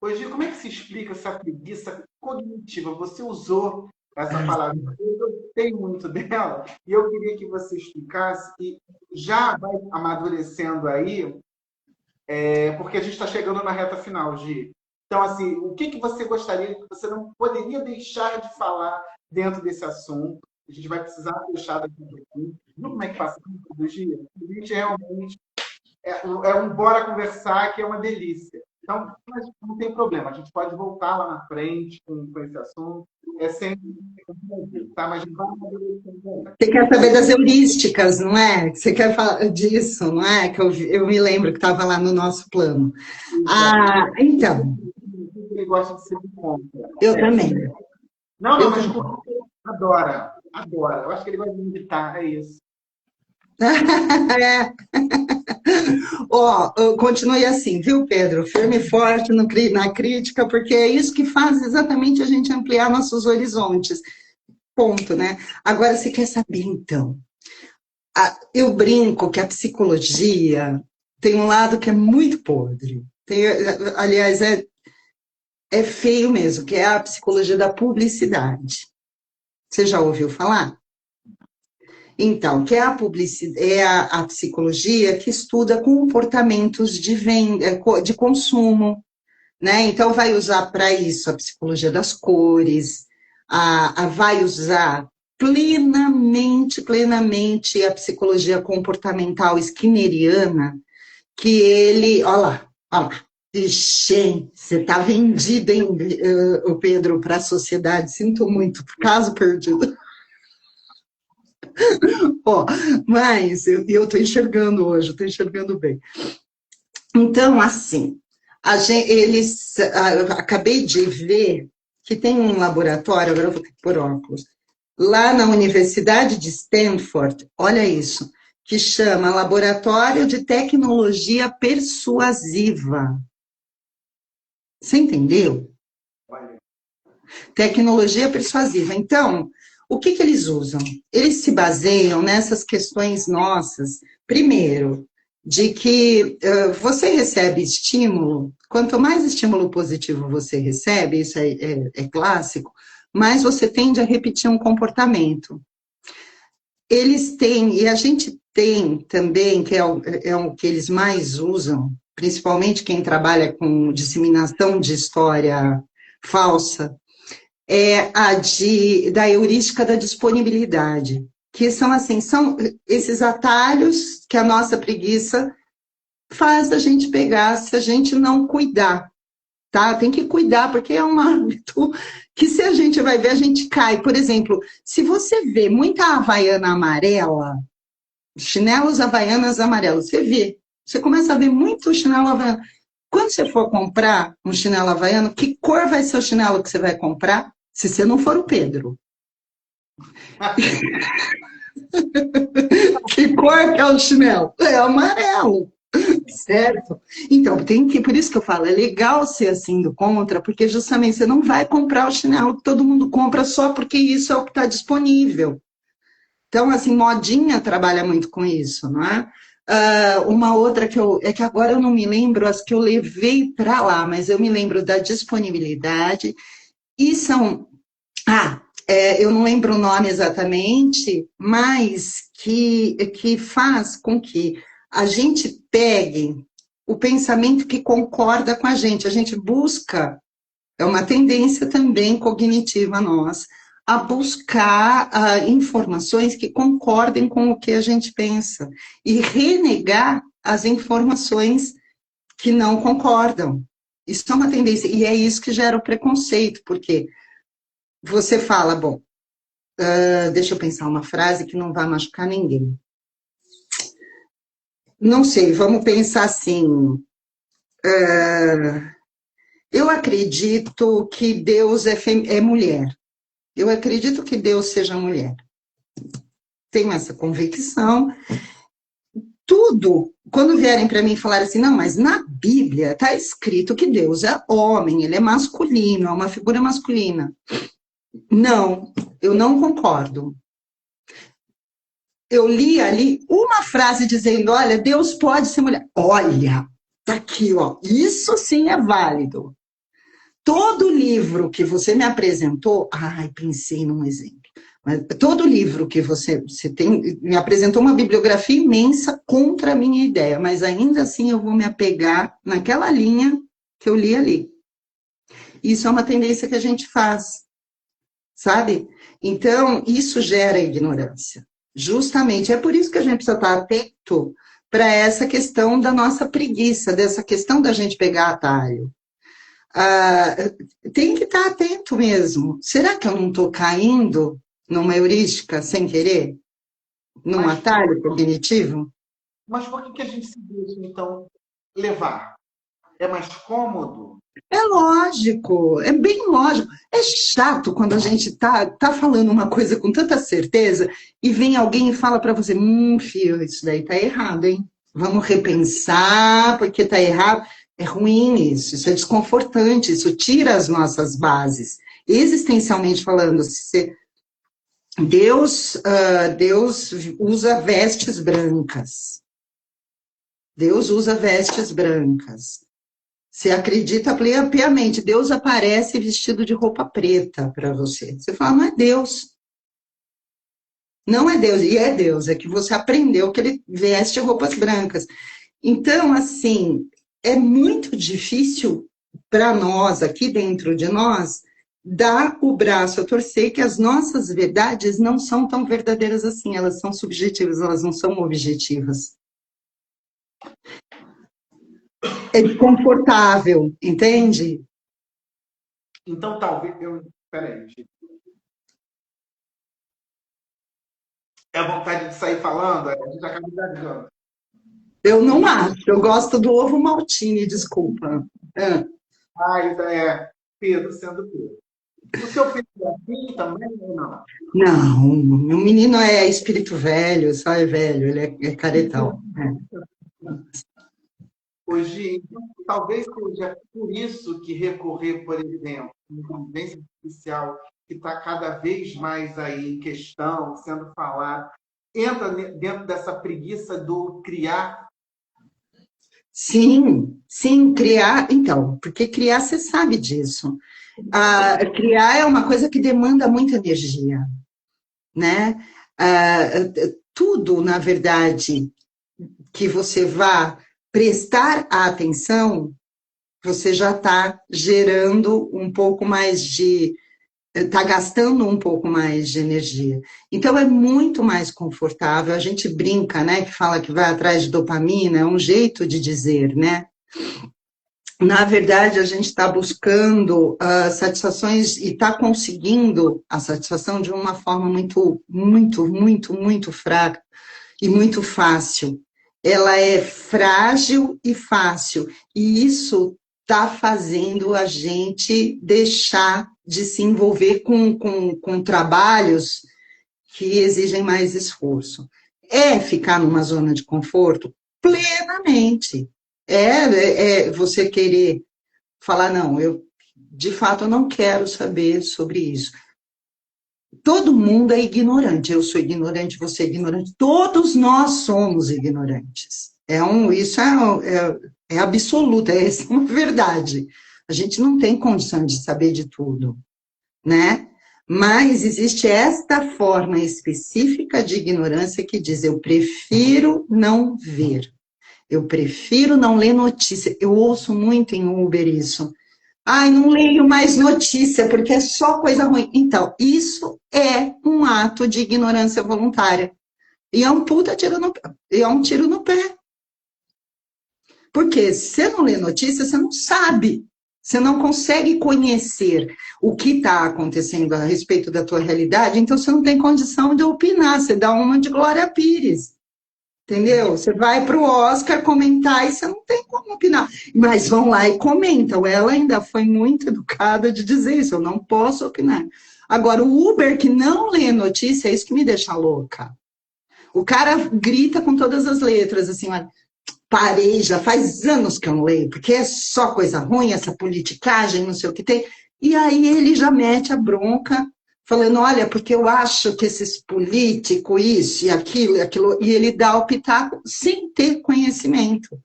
Hoje, como é que se explica essa preguiça cognitiva? Você usou essa palavra, eu gostei muito dela, e eu queria que você explicasse, e já vai amadurecendo aí, porque a gente está chegando na reta final, Gi. Então, assim, o que você gostaria, que você não poderia deixar de falar dentro desse assunto? A gente vai precisar fechar daqui a pouquinho. Viu como é que passa tudo, Gi? A gente realmente é um bora conversar que é uma delícia. Então, mas não tem problema, a gente pode voltar lá na frente com esse assunto. É sempre um prazer, tá? Mas a gente vai amadurecendo aí. Você quer saber das heurísticas, não é? Você quer falar disso, não é? Que eu me lembro que estava lá no nosso plano. Ah, então, Ele gosta de ser do contra. eu também. Não, Eu mas também. adora, adora. Eu acho que ele gosta de imitar, é isso. É. Ó, continue assim, viu, Pedro? Firme e forte na crítica, porque é isso que faz exatamente a gente ampliar nossos horizontes. Ponto, né? Agora, você quer saber, então? Eu brinco que a psicologia tem um lado que é muito podre. Aliás, é feio mesmo, que é a psicologia da publicidade. Você já ouviu falar? Então, que é a publicidade, é a psicologia que estuda comportamentos de venda, de consumo, né? Então, vai usar para isso a psicologia das cores, vai usar plenamente a psicologia comportamental skinneriana, que ele, olha lá, ixi, você está vendido, hein, o Pedro, para a sociedade, sinto muito, caso perdido. Ó, mas eu estou enxergando hoje, estou enxergando bem. Então, assim, eu acabei de ver que tem um laboratório, agora eu vou ter que pôr óculos, lá na Universidade de Stanford, olha isso, que chama Laboratório de Tecnologia Persuasiva. Você entendeu? Tecnologia persuasiva. Então, o que eles usam? Eles se baseiam nessas questões nossas, primeiro, de que você recebe estímulo, quanto mais estímulo positivo você recebe, isso é clássico, mais você tende a repetir um comportamento. Eles têm, e a gente tem também, que é o que eles mais usam, principalmente quem trabalha com disseminação de história falsa, é da heurística da disponibilidade, que são assim, são esses atalhos que a nossa preguiça faz a gente pegar se a gente não cuidar, tá? Tem que cuidar, porque é um hábito que se a gente vai ver, a gente cai. Por exemplo, se você vê muita havaiana amarela, chinelos havaianas amarelos, você vê, você começa a ver muito chinelo havaiano. Quando você for comprar um chinelo havaiano, que cor vai ser o chinelo que você vai comprar? Se você não for o Pedro. Que cor que é o chinelo? É amarelo. Certo? Então, por isso que eu falo, é legal ser assim do contra, porque justamente você não vai comprar o chinelo que todo mundo compra só porque isso é o que está disponível. Então, assim, modinha trabalha muito com isso, não é? Uma outra é que agora eu não me lembro as que eu levei para lá, mas eu me lembro da disponibilidade, e são. Eu não lembro o nome exatamente, mas que faz com que a gente pegue o pensamento que concorda com a gente busca, é uma tendência também cognitiva nossa, a buscar informações que concordem com o que a gente pensa e renegar as informações que não concordam. Isso é uma tendência, e é isso que gera o preconceito, porque você fala, bom, deixa eu pensar uma frase que não vai machucar ninguém. não sei, vamos pensar assim. Eu acredito que Deus é mulher. Eu acredito que Deus seja mulher. Tenho essa convicção. Tudo, quando vierem para mim e falar assim, não, mas na Bíblia está escrito que Deus é homem, ele é masculino, é uma figura masculina. Não, eu não concordo. Eu li ali uma frase dizendo, olha, Deus pode ser mulher. Olha, tá aqui, ó, isso sim é válido. Todo livro que você me apresentou, ai, pensei num exemplo. Mas todo livro que você tem, me apresentou uma bibliografia imensa contra a minha ideia, mas ainda assim eu vou me apegar naquela linha que eu li ali. Isso é uma tendência que a gente faz, sabe? Então, isso gera ignorância. Justamente, é por isso que a gente precisa estar atento para essa questão da nossa preguiça, dessa questão da gente pegar atalho. Tem que estar atento mesmo. Será que eu não estou caindo numa heurística sem querer? Num atalho cognitivo? Mas por que a gente se deixa, então, levar? É mais cômodo? É lógico, é bem lógico. É chato quando a gente tá falando uma coisa com tanta certeza e vem alguém e fala para você, filho, isso daí tá errado, hein? Vamos repensar, porque tá errado. É ruim isso é desconfortante, isso tira as nossas bases. Existencialmente falando, Deus usa vestes brancas. Deus usa vestes brancas. Você acredita piamente, Deus aparece vestido de roupa preta para você. Você fala, não é Deus. Não é Deus, e é Deus, é que você aprendeu que ele veste roupas brancas. Então, assim, é muito difícil para nós, aqui dentro de nós, dar o braço a torcer que as nossas verdades não são tão verdadeiras assim, elas são subjetivas, elas não são objetivas. É desconfortável, entende? Então, talvez... Peraí, gente. É a vontade de sair falando? A gente acaba engasgando. Eu não acho, eu gosto do ovo maltine, desculpa. Ainda é Pedro sendo Pedro. O seu filho é assim também ou não? Não, meu menino é espírito velho, só é velho, ele é caretão. Hoje, talvez seja por isso que recorrer, por exemplo, à inteligência artificial, que está cada vez mais aí em questão, sendo falado, entra dentro dessa preguiça do criar. Sim, criar. Então, porque criar, você sabe disso. Criar é uma coisa que demanda muita energia, né? Tudo, na verdade, que você vá prestar atenção, você já está gerando um pouco mais de... está gastando um pouco mais de energia. Então, é muito mais confortável. A gente brinca, né, que fala que vai atrás de dopamina, é um jeito de dizer, né? Na verdade, a gente está buscando satisfações e está conseguindo a satisfação de uma forma muito fraca e muito fácil. Ela é frágil e fácil, e isso está fazendo a gente deixar de se envolver com trabalhos que exigem mais esforço. É ficar numa zona de conforto? Plenamente. É você querer falar, não, de fato eu não quero saber sobre isso. Todo mundo é ignorante, eu sou ignorante, você é ignorante, todos nós somos ignorantes. Isso é absoluto, essa é uma verdade. A gente não tem condição de saber de tudo, né? Mas existe esta forma específica de ignorância que diz, eu prefiro não ver, eu prefiro não ler notícia. Eu ouço muito em Uber isso. Ai, não leio mais notícia, porque é só coisa ruim. Então, isso é um ato de ignorância voluntária. E é um puta tiro no pé. E é um tiro no pé. Porque se você não lê notícia, você não sabe. Você não consegue conhecer o que está acontecendo a respeito da tua realidade, então você não tem condição de opinar. Você dá uma de Glória Pires. Entendeu? Você vai para o Oscar comentar e você não tem como opinar. Mas vão lá e comentam. Ela ainda foi muito educada de dizer isso, eu não posso opinar. Agora, o Uber que não lê notícia, é isso que me deixa louca. O cara grita com todas as letras, assim, olha, parei, já faz anos que eu não leio, porque é só coisa ruim, essa politicagem, não sei o que tem. E aí ele já mete a bronca, falando, olha, porque eu acho que esses políticos, isso e aquilo, e ele dá o pitaco sem ter conhecimento.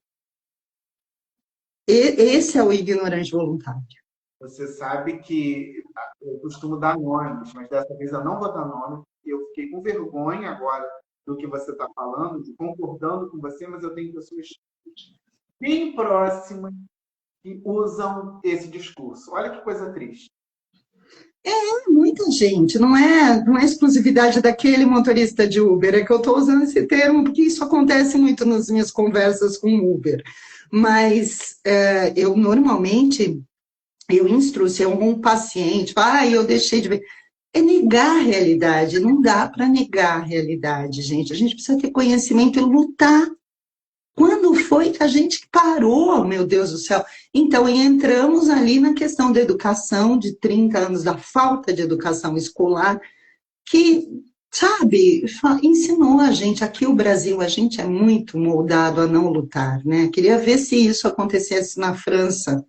Esse é o ignorante voluntário. Você sabe que eu costumo dar nomes, mas dessa vez eu não vou dar nome. Eu fiquei com vergonha agora do que você está falando, de concordando com você, mas eu tenho pessoas bem próximas que usam esse discurso. Olha que coisa triste. Muita gente, não é exclusividade daquele motorista de Uber, é que eu estou usando esse termo porque isso acontece muito nas minhas conversas com Uber. Mas eu normalmente, eu instruo, se é um paciente, eu deixei de ver. É negar a realidade, não dá para negar a realidade, gente. A gente precisa ter conhecimento e lutar. Quando foi que a gente parou, meu Deus do céu? Então, entramos ali na questão da educação, de 30 anos, da falta de educação escolar, que, sabe, ensinou a gente, aqui o Brasil, a gente é muito moldado a não lutar, né? Queria ver se isso acontecesse na França,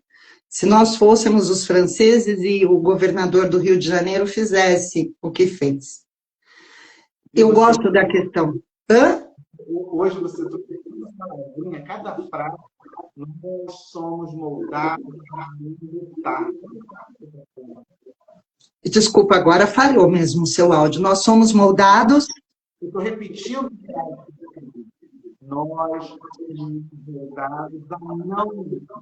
se nós fôssemos os franceses e o governador do Rio de Janeiro fizesse o que fez. Eu gosto da questão. Hã? Hoje você trouxe uma palavrinha, cada frase, nós somos moldados para lutar. Desculpa, agora falhou mesmo o seu áudio. Nós somos moldados. Eu estou repetindo, nós somos moldados a não lutar.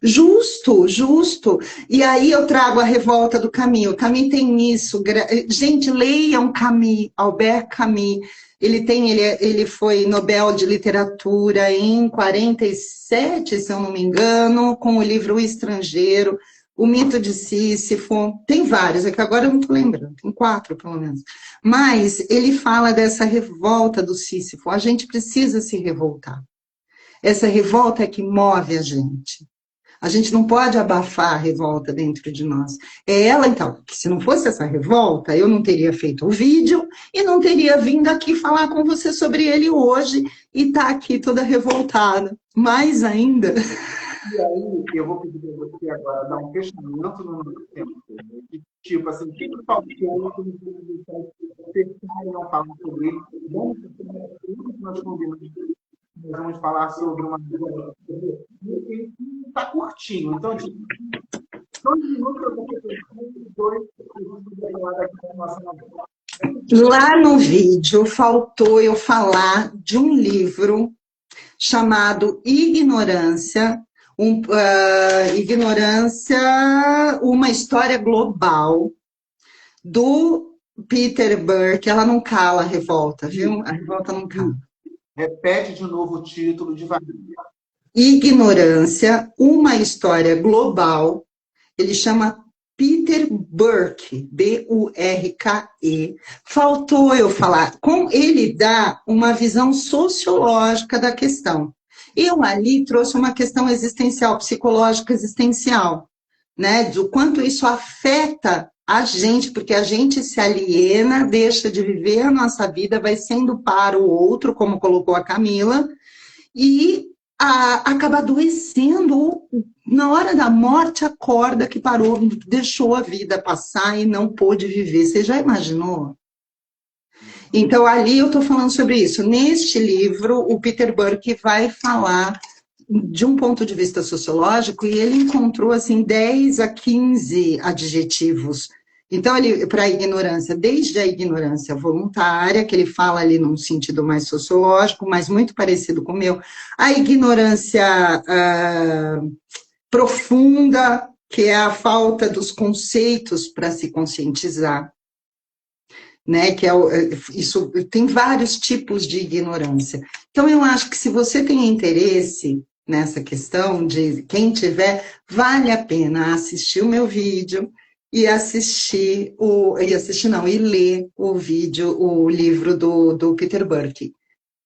Justo, justo. E aí eu trago a revolta do Camus. O Camus tem isso. Gente, leiam Camus, Albert Camus. Ele foi Nobel de Literatura em 47, se eu não me engano, com o livro O Estrangeiro, O Mito de Sísifo. Tem vários, é que agora eu não estou lembrando, tem 4 pelo menos. Mas ele fala dessa revolta do Sísifo. A gente precisa se revoltar. Essa revolta é que move a gente. A gente não pode abafar a revolta dentro de nós. É ela, então, que se não fosse essa revolta, eu não teria feito o vídeo e não teria vindo aqui falar com você sobre ele hoje e tá aqui toda revoltada. Mais ainda. E aí, eu vou pedir para você agora dar um fechamento no nosso tempo. Tipo assim, o que faltou que vocês não falar sobre ele? Vamos nós combinamos. Nós vamos falar sobre uma coisa que está curtinho. Então, tipo, 2 minutos eu vou fazer 2 minutos. Lá no vídeo faltou eu falar de um livro chamado Ignorância, uma história global, do Peter Burke. Ela não cala a revolta, viu? A revolta não cala. Repete de novo o título devagar. Ignorância, uma história global. Ele chama Peter Burke, B-U-R-K-E. Faltou eu falar. Ele dá uma visão sociológica da questão. Eu ali trouxe uma questão existencial, psicológica existencial, né? Do quanto isso afeta a gente, porque a gente se aliena, deixa de viver a nossa vida, vai sendo para o outro, como colocou a Camila, e acaba adoecendo. Na hora da morte, acorda que parou, deixou a vida passar e não pôde viver. Você já imaginou? Então, ali eu estou falando sobre isso. Neste livro, o Peter Burke vai falar de um ponto de vista sociológico e ele encontrou, assim, 10 a 15 adjetivos. Então, para a ignorância, desde a ignorância voluntária, que ele fala ali num sentido mais sociológico, mas muito parecido com o meu, a ignorância profunda, que é a falta dos conceitos para se conscientizar, né? Que isso tem vários tipos de ignorância. Então, eu acho que se você tem interesse nessa questão, de quem tiver, vale a pena assistir o meu vídeo e ler o vídeo, o livro do Peter Burke.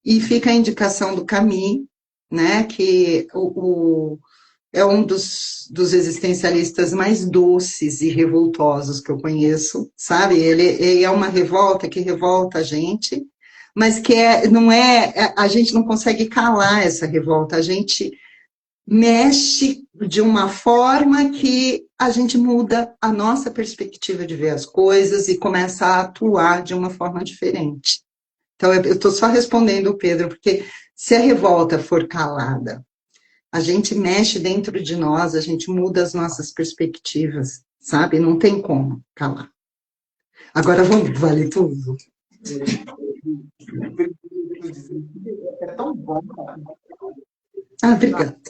E fica a indicação do Camus, né, que é um dos existencialistas mais doces e revoltosos que eu conheço, sabe? Ele é uma revolta que revolta a gente, mas que não é, a gente não consegue calar essa revolta, a gente mexe de uma forma que a gente muda a nossa perspectiva de ver as coisas e começa a atuar de uma forma diferente. Então, eu estou só respondendo o Pedro, porque se a revolta for calada, a gente mexe dentro de nós, a gente muda as nossas perspectivas, sabe? Não tem como calar. Agora vamos, vale tudo. É tão bom, cara. Obrigada.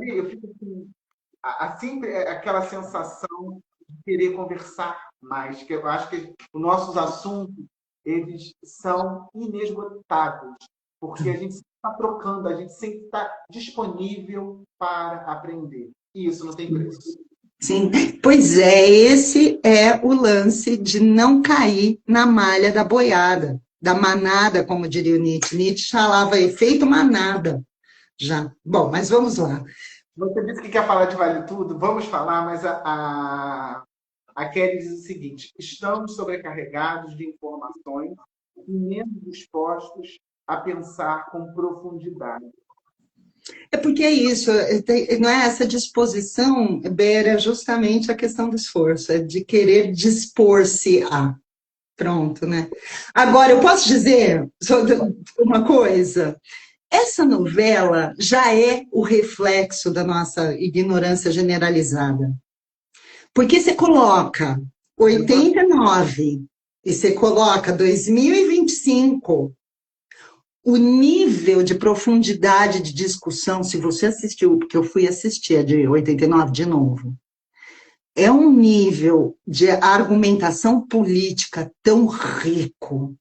Eu fico assim, aquela sensação de querer conversar mais, que eu acho que os nossos assuntos, eles são inesgotáveis, porque a gente sempre está trocando, a gente sempre está disponível para aprender. E isso não tem preço. Sim, pois é, esse é o lance de não cair na malha da boiada, da manada, como diria o Nietzsche. Nietzsche falava efeito manada, já. Bom, mas vamos lá. Você disse que quer falar de Vale Tudo, vamos falar, mas a Kelly diz o seguinte: estamos sobrecarregados de informações e menos dispostos a pensar com profundidade. É porque é isso, não é essa disposição, beira justamente a questão do esforço, é de querer dispor-se a. Pronto, né? Agora, eu posso dizer uma coisa? Essa novela já é o reflexo da nossa ignorância generalizada. Porque você coloca 89 e você coloca 2025, o nível de profundidade de discussão, se você assistiu, porque eu fui assistir a de 89 de novo, é um nível de argumentação política tão rico,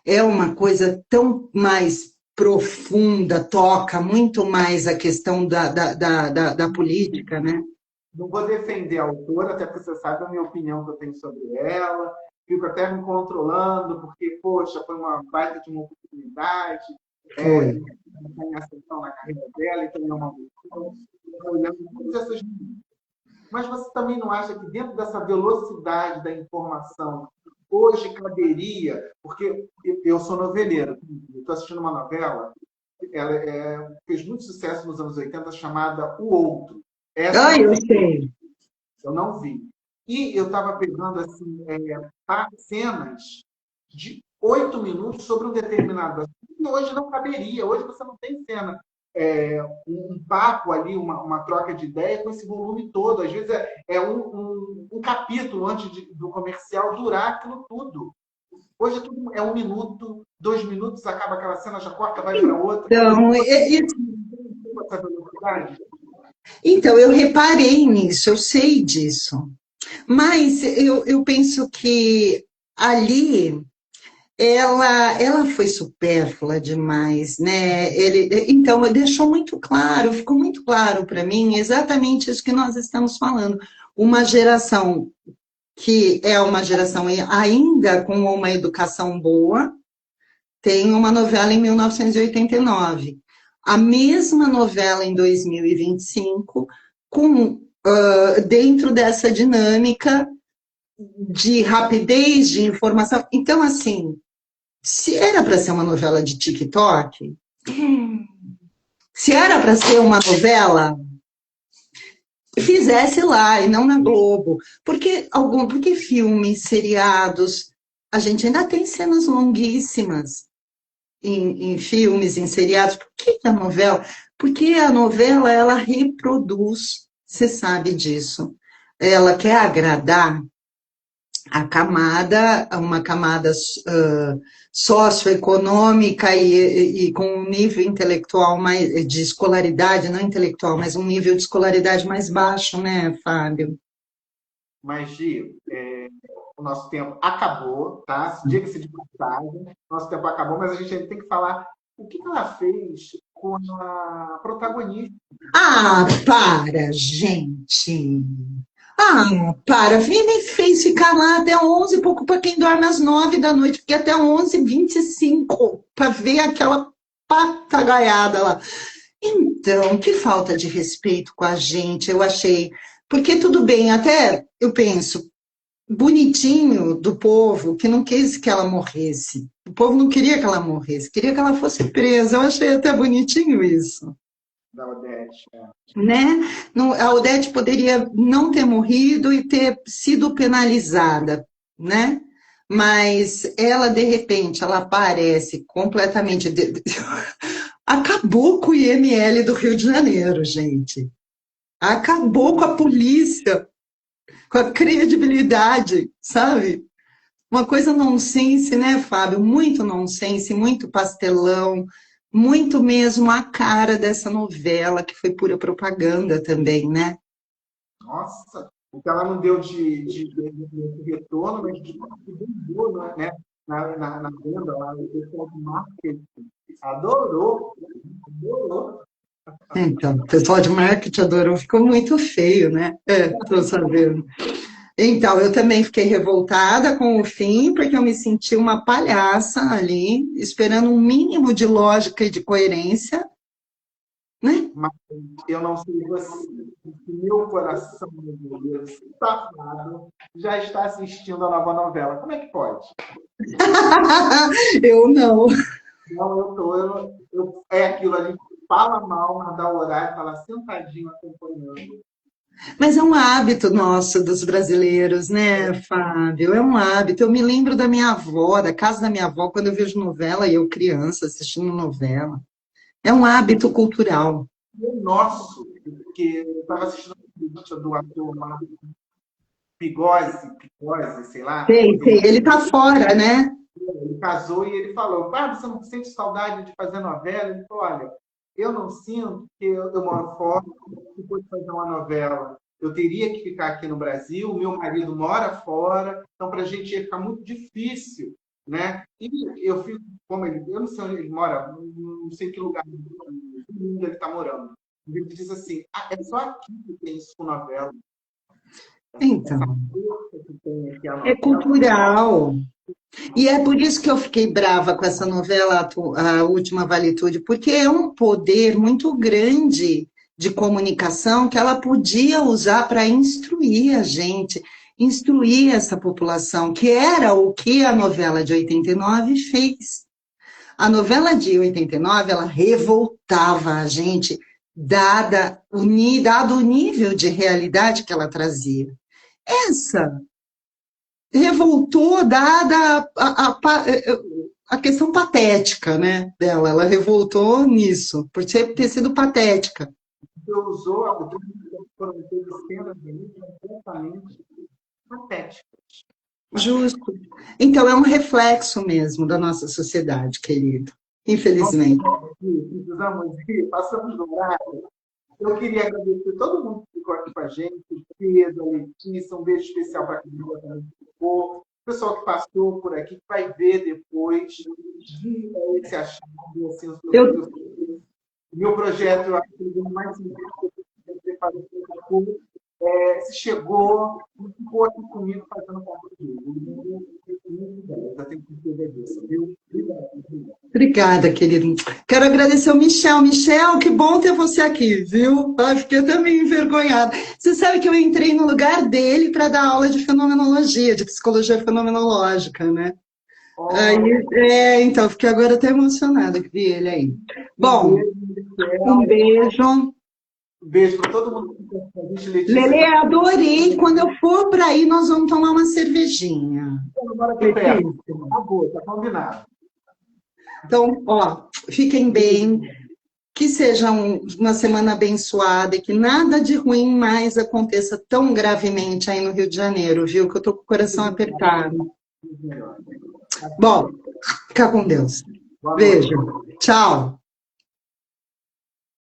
é uma coisa tão mais profunda, toca muito mais a questão da política, né? Não vou defender a autora, até porque você sabe a minha opinião que eu tenho sobre ela. Fico até me controlando, porque, poxa, foi uma baita de uma oportunidade. Foi. Tem ascensão na carreira dela, então é uma questão, olhando todas essas. Mas você também não acha que dentro dessa velocidade da informação, hoje caberia, porque eu sou noveleiro, estou assistindo uma novela, ela fez muito sucesso nos anos 80, chamada O Outro. Essa Eu sei. eu não vi. E eu estava pegando assim, cenas de 8 minutos sobre um determinado assunto, e hoje não caberia. Hoje você não tem cena, um papo ali, uma troca de ideia com esse volume todo. Às vezes é um capítulo antes do comercial durar aquilo tudo. Hoje tudo é 1 minuto, 2 minutos, acaba aquela cena, já corta, vai para outra. Então, eu reparei nisso, eu sei disso. Mas eu penso que ali ela foi supérflua demais, né? Então, deixou muito claro, ficou muito claro para mim exatamente isso que nós estamos falando. Uma geração que é uma geração ainda com uma educação boa, tem uma novela em 1989. A mesma novela em 2025, com dentro dessa dinâmica de rapidez de informação. Então, assim, se era para ser uma novela de TikTok, se era para ser uma novela, fizesse lá e não na Globo. Porque filmes, seriados, a gente ainda tem cenas longuíssimas em filmes, em seriados. Por que a novela? Porque a novela, ela reproduz, você sabe disso. Ela quer agradar uma camada socioeconômica e com um nível intelectual mais, de escolaridade, não intelectual, mas um nível de escolaridade mais baixo, né, Fábio? Mas, Gi, o nosso tempo acabou, tá? Diga-se de passagem, nosso tempo acabou, mas a gente ainda tem que falar o que ela fez com a protagonista. Ah, para, gente! Ah, para, me fez ficar lá até 11 e pouco para quem dorme às 9 da noite, porque até 11h25 para ver aquela papagaiada lá. Então, que falta de respeito com a gente, eu achei. Porque tudo bem, até eu penso, bonitinho do povo que não quis que ela morresse. O povo não queria que ela morresse, queria que ela fosse presa. Eu achei até bonitinho isso, Da Odete. É. né? A Odete poderia não ter morrido e ter sido penalizada, né? Mas ela, de repente, ela aparece completamente. Acabou com o IML do Rio de Janeiro, gente. Acabou com a polícia, com a credibilidade, sabe? Uma coisa nonsense, né, Fábio? Muito nonsense, muito pastelão, muito mesmo a cara dessa novela, que foi pura propaganda também, né? Nossa, o que ela não deu de retorno, mas de vendeu, né? Na venda, lá, o pessoal de marketing adorou, adorou. Então, o pessoal de marketing adorou, ficou muito feio, né? É, tô sabendo. Então, eu também fiquei revoltada com o fim, porque eu me senti uma palhaça ali, esperando um mínimo de lógica e de coerência, né? Mas eu não sei você, meu coração, meu Deus, safado, já está assistindo a nova novela. Como é que pode? Eu não. Não, é aquilo, a gente fala mal, mas dá o horário, fala sentadinho acompanhando. Mas é um hábito nosso, dos brasileiros, né, Fábio? É um hábito. Eu me lembro da minha avó, da casa da minha avó, quando eu vejo novela, e eu criança assistindo novela. É um hábito cultural. E o nosso, porque eu estava assistindo uma entrevista do ator Pigose, sei lá, Sei, sei. Ele tá fora, né? ele casou e ele falou, você não sente saudade de fazer novela? Ele falou, olha, eu não sinto, porque eu moro fora, se fosse fazer uma novela, eu teria que ficar aqui no Brasil, o meu marido mora fora, então para a gente ia ficar muito difícil, né? E eu fico, como eu não sei onde ele mora, não sei em que lugar do mundo ele está morando. Ele diz assim, é só aqui que tem isso com novela. Essa Então, força que tem aqui a é novela. cultural. E é por isso que eu fiquei brava com essa novela, a Última Valitude, porque é um poder muito grande de comunicação que ela podia usar para instruir a gente, instruir essa população, que era o que a novela de 89 fez. A novela de 89, ela revoltava a gente, dado o nível de realidade que ela trazia. Essa revoltou dada a questão patética, né, dela. Ela revoltou nisso, por ter sido patética. Você usou a foram cenas ali completamente patéticas. Justo. Então, é um reflexo mesmo da nossa sociedade, querido. Infelizmente. Precisamos ir, passamos do horário. Eu queria agradecer todo mundo que ficou aqui com a gente, o Pedro, a Letícia, um beijo especial para a Camila também que ficou, o pessoal que passou por aqui, que vai ver depois, diga esse achado, assim, Eu, meu projeto, eu acho que o mais importante que você fazer se chegou e ficou aqui comigo fazendo parte dele. Eu tenho certeza disso, viu? Obrigado. obrigada, querido. Quero agradecer ao Michel. Michel, que bom ter você aqui, viu? Eu fiquei também envergonhada. Você sabe que eu entrei no lugar dele para dar aula de fenomenologia, de psicologia fenomenológica, né? Aí, então, fiquei agora até emocionada que vi ele aí. Bom, um beijo. Beijo para todo mundo que está com a gente, Letícia. Lele, adorei. Quando eu for para aí, nós vamos tomar uma cervejinha. Agora aqui perto. Acabou, tá combinado. Então, ó, fiquem bem. Que seja uma semana abençoada e que nada de ruim mais aconteça tão gravemente aí no Rio de Janeiro, viu? Que eu tô com o coração apertado. Bom, fica com Deus. Beijo. Tchau.